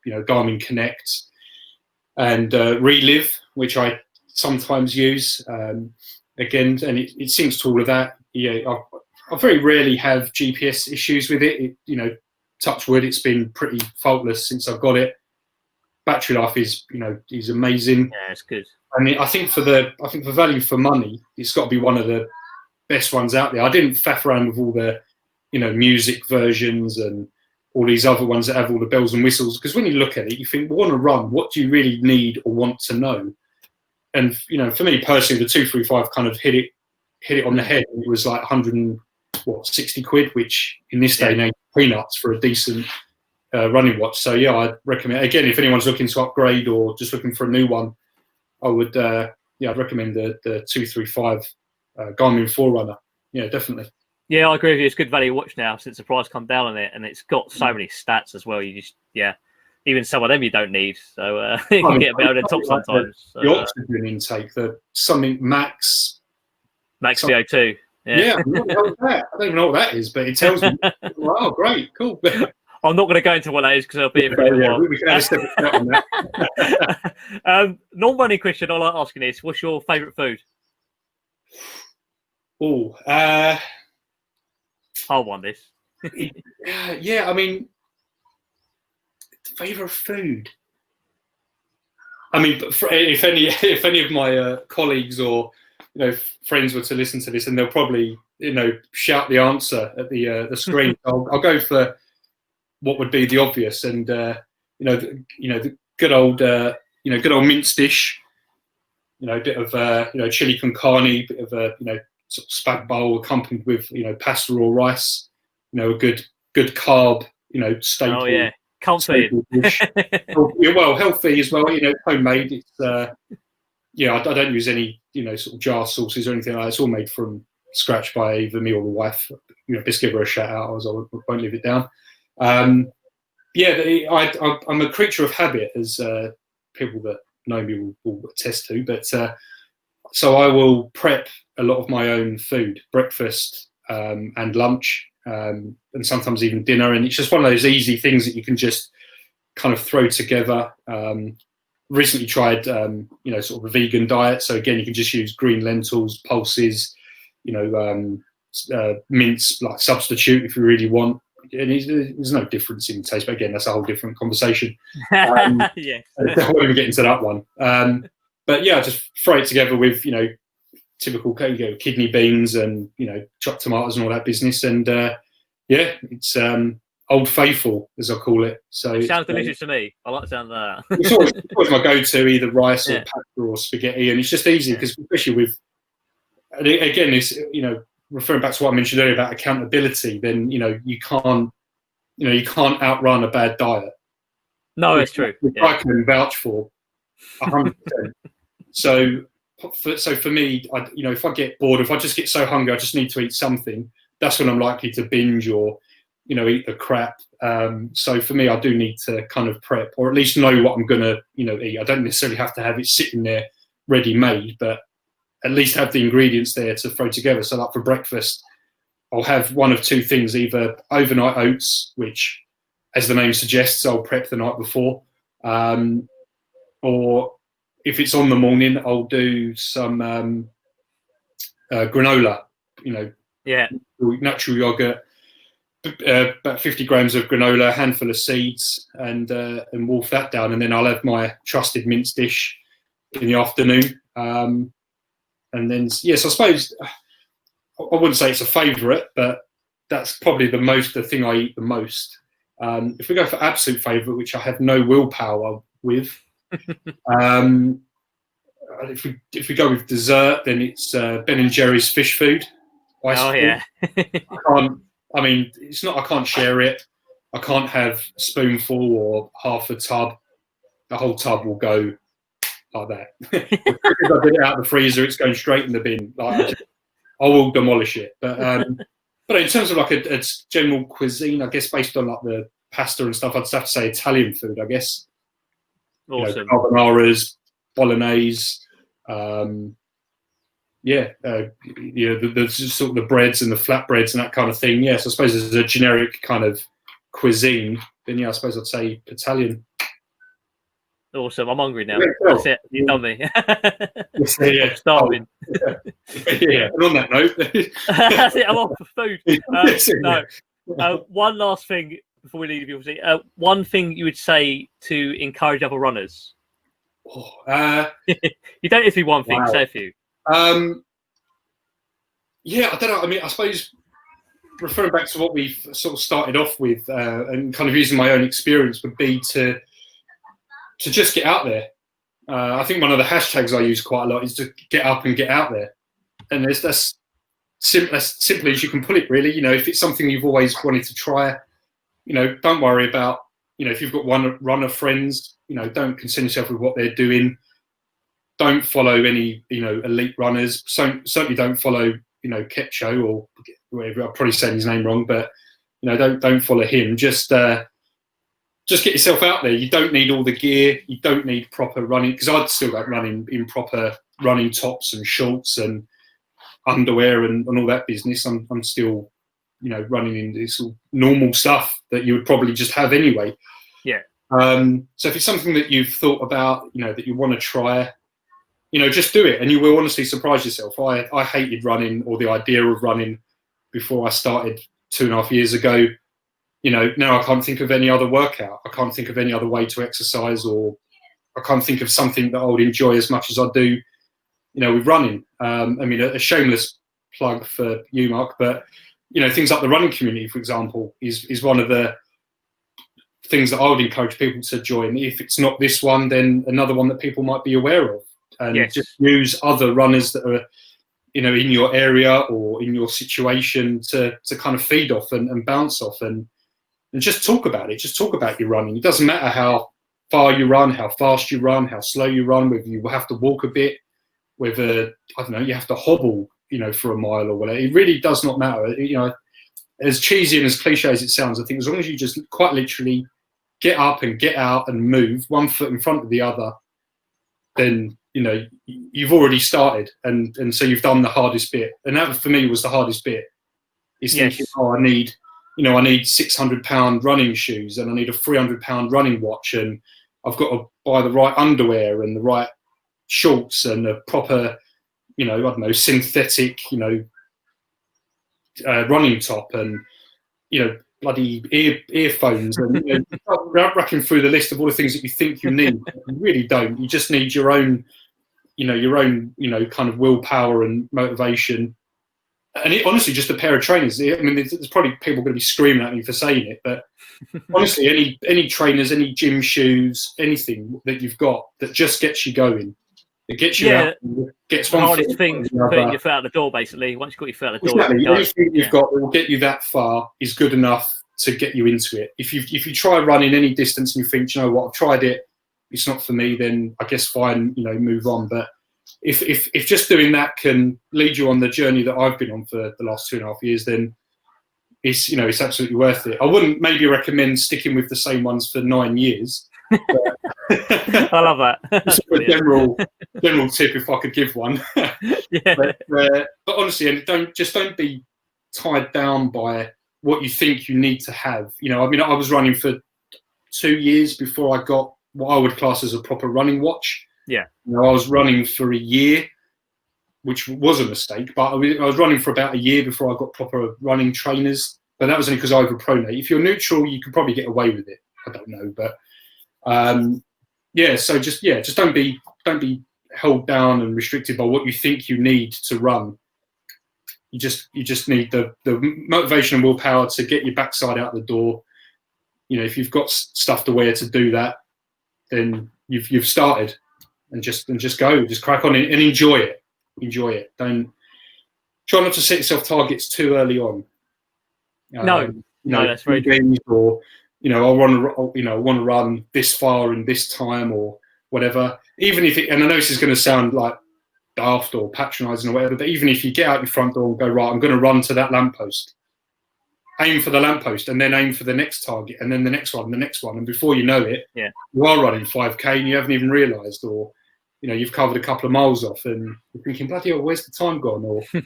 Garmin Connect, and Relive, which I sometimes use. Again, and it syncs to all of that. Yeah, I very rarely have GPS issues with it. Touch wood, it's been pretty faultless since I've got it. Battery life is amazing. Yeah, it's good. And I think for value for money, it's got to be one of the best ones out there. I didn't faff around with all the, music versions and all these other ones that have all the bells and whistles. Because when you look at it, you think, well, on a run, what do you really need or want to know? And for me personally, the 235 kind of hit it on the head. It was like 160 quid, which in this day and age, peanuts for a decent running watch. So yeah, I'd recommend. Again, if anyone's looking to upgrade or just looking for a new one, I would I'd recommend the 235 Garmin Forerunner. Yeah, definitely. Yeah, I agree with you. It's good value watch now since the price come down on it, and it's got so many stats as well. You just even some of them you don't need, so you can get a bit over the top sometimes. The oxygen intake, something max VO2. Yeah, I don't even know what that is, but it tells me. Wow, great, cool. I'm not going to go into what that is because I'll be a while. We can have a separate chat on that. Non-running question, I like asking this. What's your favourite food? I'll want this. Yeah, I mean, favourite food. I mean, if any of my colleagues or friends were to listen to this, and they'll probably shout the answer at the screen. I'll go for what would be the obvious, and the good old mince dish. A bit of chili con carne, bit of a sort of spag bowl accompanied with pasta or rice. A good carb staple. Oh yeah, comfy. Well, healthy as well. Homemade. It's I don't use any sort of jar sauces or anything like that. It's all made from scratch by either me or the wife. Just give her a shout out, as I won't leave it down. I'm a creature of habit, as people that know me will attest to. But so I will prep a lot of my own food, breakfast and lunch, and sometimes even dinner. And it's just one of those easy things that you can just kind of throw together. Recently tried, sort of a vegan diet. So again, you can just use green lentils, pulses, mince like substitute if you really want. And there's no difference in taste, but again, that's a whole different conversation. Yeah, I won't even get into that one. But yeah, just throw it together with typical kidney beans and chopped tomatoes and all that business. And it's Old Faithful, as I call it. So it sounds delicious to me. I like the sound of that. It's always my go-to, either rice or pasta or spaghetti, and it's just easy because especially with, again, it's referring back to what I mentioned earlier about accountability. Then you can't outrun a bad diet. No, it's true. I can vouch for 100%. So for me, if I get bored, if I just get so hungry, I just need to eat something. That's when I'm likely to binge or eat the crap. So for me, I do need to kind of prep, or at least know what I'm gonna eat. I don't necessarily have to have it sitting there ready made, but at least have the ingredients there to throw together. So like for breakfast, I'll have one of two things: either overnight oats, which, as the name suggests, I'll prep the night before, or if it's on the morning, I'll do some granola. Natural yogurt. about 50 grams of granola, a handful of seeds, and wolf that down. And then I'll have my trusted mince dish in the afternoon. And then, yes, I suppose I wouldn't say it's a favourite, but that's probably the thing I eat the most. If we go for absolute favourite, which I have no willpower with, if we go with dessert, then it's Ben and Jerry's fish food. Oh yeah. I mean, it's not. I can't share it. I can't have a spoonful or half a tub. The whole tub will go like that. If I get it out of the freezer, it's going straight in the bin. Like, I will demolish it. But in terms of like a general cuisine, I guess based on like the pasta and stuff, I'd have to say Italian food. I guess. Awesome. Carbonaras, bolognese. The sort of the breads and the flatbreads and that kind of thing. Yes, I suppose as a generic kind of cuisine, then I suppose I'd say Italian. Awesome. I'm hungry now. That's it. You've done me. I'm starving. And on that note, that's it. I'm off for food. One last thing before we leave you. Obviously, one thing you would say to encourage other runners. You don't have to be one thing. Say a few. I don't know. I mean, I suppose referring back to what we sort of started off with, and kind of using my own experience, would be to just get out there. I think one of the hashtags I use quite a lot is to get up and get out there, and that's simply as you can put it. Really, if it's something you've always wanted to try, don't worry about. If you've got one runner friends, don't concern yourself with what they're doing. Don't follow any, elite runners. Certainly don't follow, Ketcho or whatever. I'm probably saying his name wrong, but don't follow him. Just get yourself out there. You don't need all the gear. You don't need proper running, because I'd still like running in proper running tops and shorts and underwear and all that business. I'm still, running in this normal stuff that you would probably just have anyway. Yeah. So if it's something that you've thought about, that you want to try, just do it, and you will honestly surprise yourself. I hated running, or the idea of running, before I started 2.5 years ago. Now I can't think of any other workout. I can't think of any other way to exercise, or I can't think of something that I would enjoy as much as I do, with running. I mean, a shameless plug for you, Mark, but things like the running community, for example, is one of the things that I would encourage people to join. If it's not this one, then another one that people might be aware of. And just use other runners that are, in your area or in your situation to kind of feed off and bounce off and just talk about it. Just talk about your running. It doesn't matter how far you run, how fast you run, how slow you run, whether you have to walk a bit, whether, I don't know, you have to hobble, for a mile or whatever. It really does not matter. As cheesy and as cliche as it sounds, I think as long as you just quite literally get up and get out and move one foot in front of the other, then you've already started, and so you've done the hardest bit. And that for me was the hardest bit. Is thinking, I need 600-pound running shoes, and I need a 300-pound running watch, and I've got to buy the right underwear and the right shorts and a proper, I don't know, synthetic, running top, and bloody earphones, and racking through the list of all the things that you think you need. You really don't. You just need your own kind of willpower and motivation. And honestly, just a pair of trainers. I mean, there's probably people going to be screaming at me for saying it, but honestly, any trainers, any gym shoes, anything that you've got that just gets you going. It gets you out. Gets the hardest thing, putting your foot out the door, basically. Once you've got your foot out the door, exactly. Anything you've got that will get you that far is good enough to get you into it. If you try running any distance and you think, you know what, I've tried it, it's not for me, then I guess fine, move on. But if just doing that can lead you on the journey that I've been on for the last 2.5 years, then it's absolutely worth it. I wouldn't maybe recommend sticking with the same ones for 9 years. I love that. Just a general tip, if I could give one. But honestly, and don't be tied down by what you think you need to have. I mean, I was running for 2 years before I got what I would class as a proper running watch. Yeah. I was running for a year, which was a mistake, but I was running for about a year before I got proper running trainers but that was only because I overpronate. If you're neutral, you could probably get away with it. I don't know, but so just don't be held down and restricted by what you think you need to run. You just need the motivation and willpower to get your backside out the door. You know, if you've got stuff to wear to do that, then you've started, and just go, just crack on and enjoy it. Enjoy it. Don't try not to set yourself targets too early on. No, that's very true. Or I want to run this far in this time or whatever. Even if and I know this is going to sound like daft or patronising or whatever, but even if you get out your front door and go, right, I'm going to run to that lamppost, aim for the lamppost, and then aim for the next target, and then the next one, and before you know it, you are running 5K and you haven't even realised, or you've covered a couple of miles off, and you're thinking, bloody hell, where's the time gone? Or I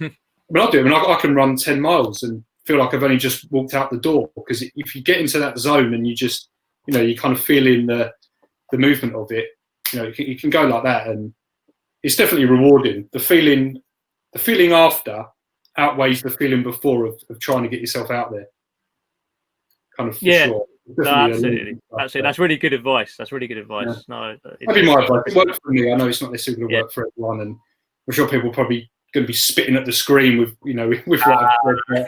do. I mean, I can run 10 miles and feel like I've only just walked out the door, because if you get into that zone and you just, you kind of feel in the movement of it, you can go like that, and it's definitely rewarding. The feeling after outweighs the feeling before of trying to get yourself out there. Kind of, for sure. No, absolutely. That's really good advice. That's really good advice. Yeah. No, that'd be my advice. It works for me. I know it's not necessarily going to work for everyone, and I'm sure people are probably going to be spitting at the screen with with what I've said.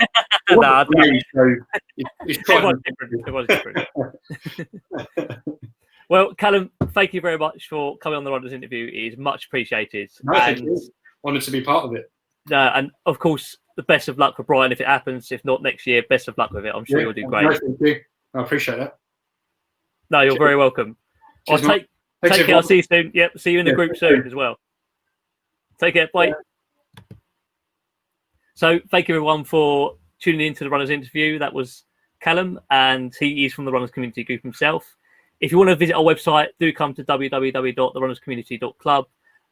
Everyone's different. Well, Callum, thank you very much for coming on the Runners interview. It is much appreciated. Thank you. Honoured to be part of it. And of course, the best of luck for Brian if it happens. If not next year, best of luck with it. I'm sure you'll do great. Thank you. I appreciate that. No, you're very welcome. I'll take care. I'll see you soon. Yep, see you in the group soon as well. Take care. Bye. Yeah. So thank you everyone for tuning into the Runners interview. That was Callum, and he is from the Runners Community Group himself. If you want to visit our website, do come to www.therunnerscommunity.club.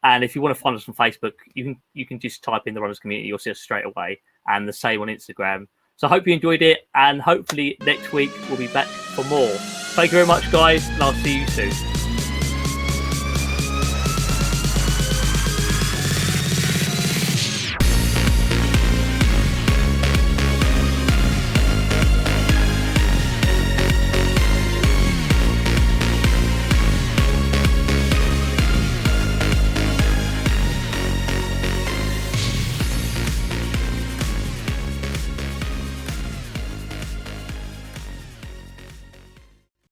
And if you want to find us on Facebook, you can just type in the Runners Community. You'll see us straight away. And the same on Instagram. So I hope you enjoyed it. And hopefully next week we'll be back for more. Thank you very much, guys. And I'll see you soon.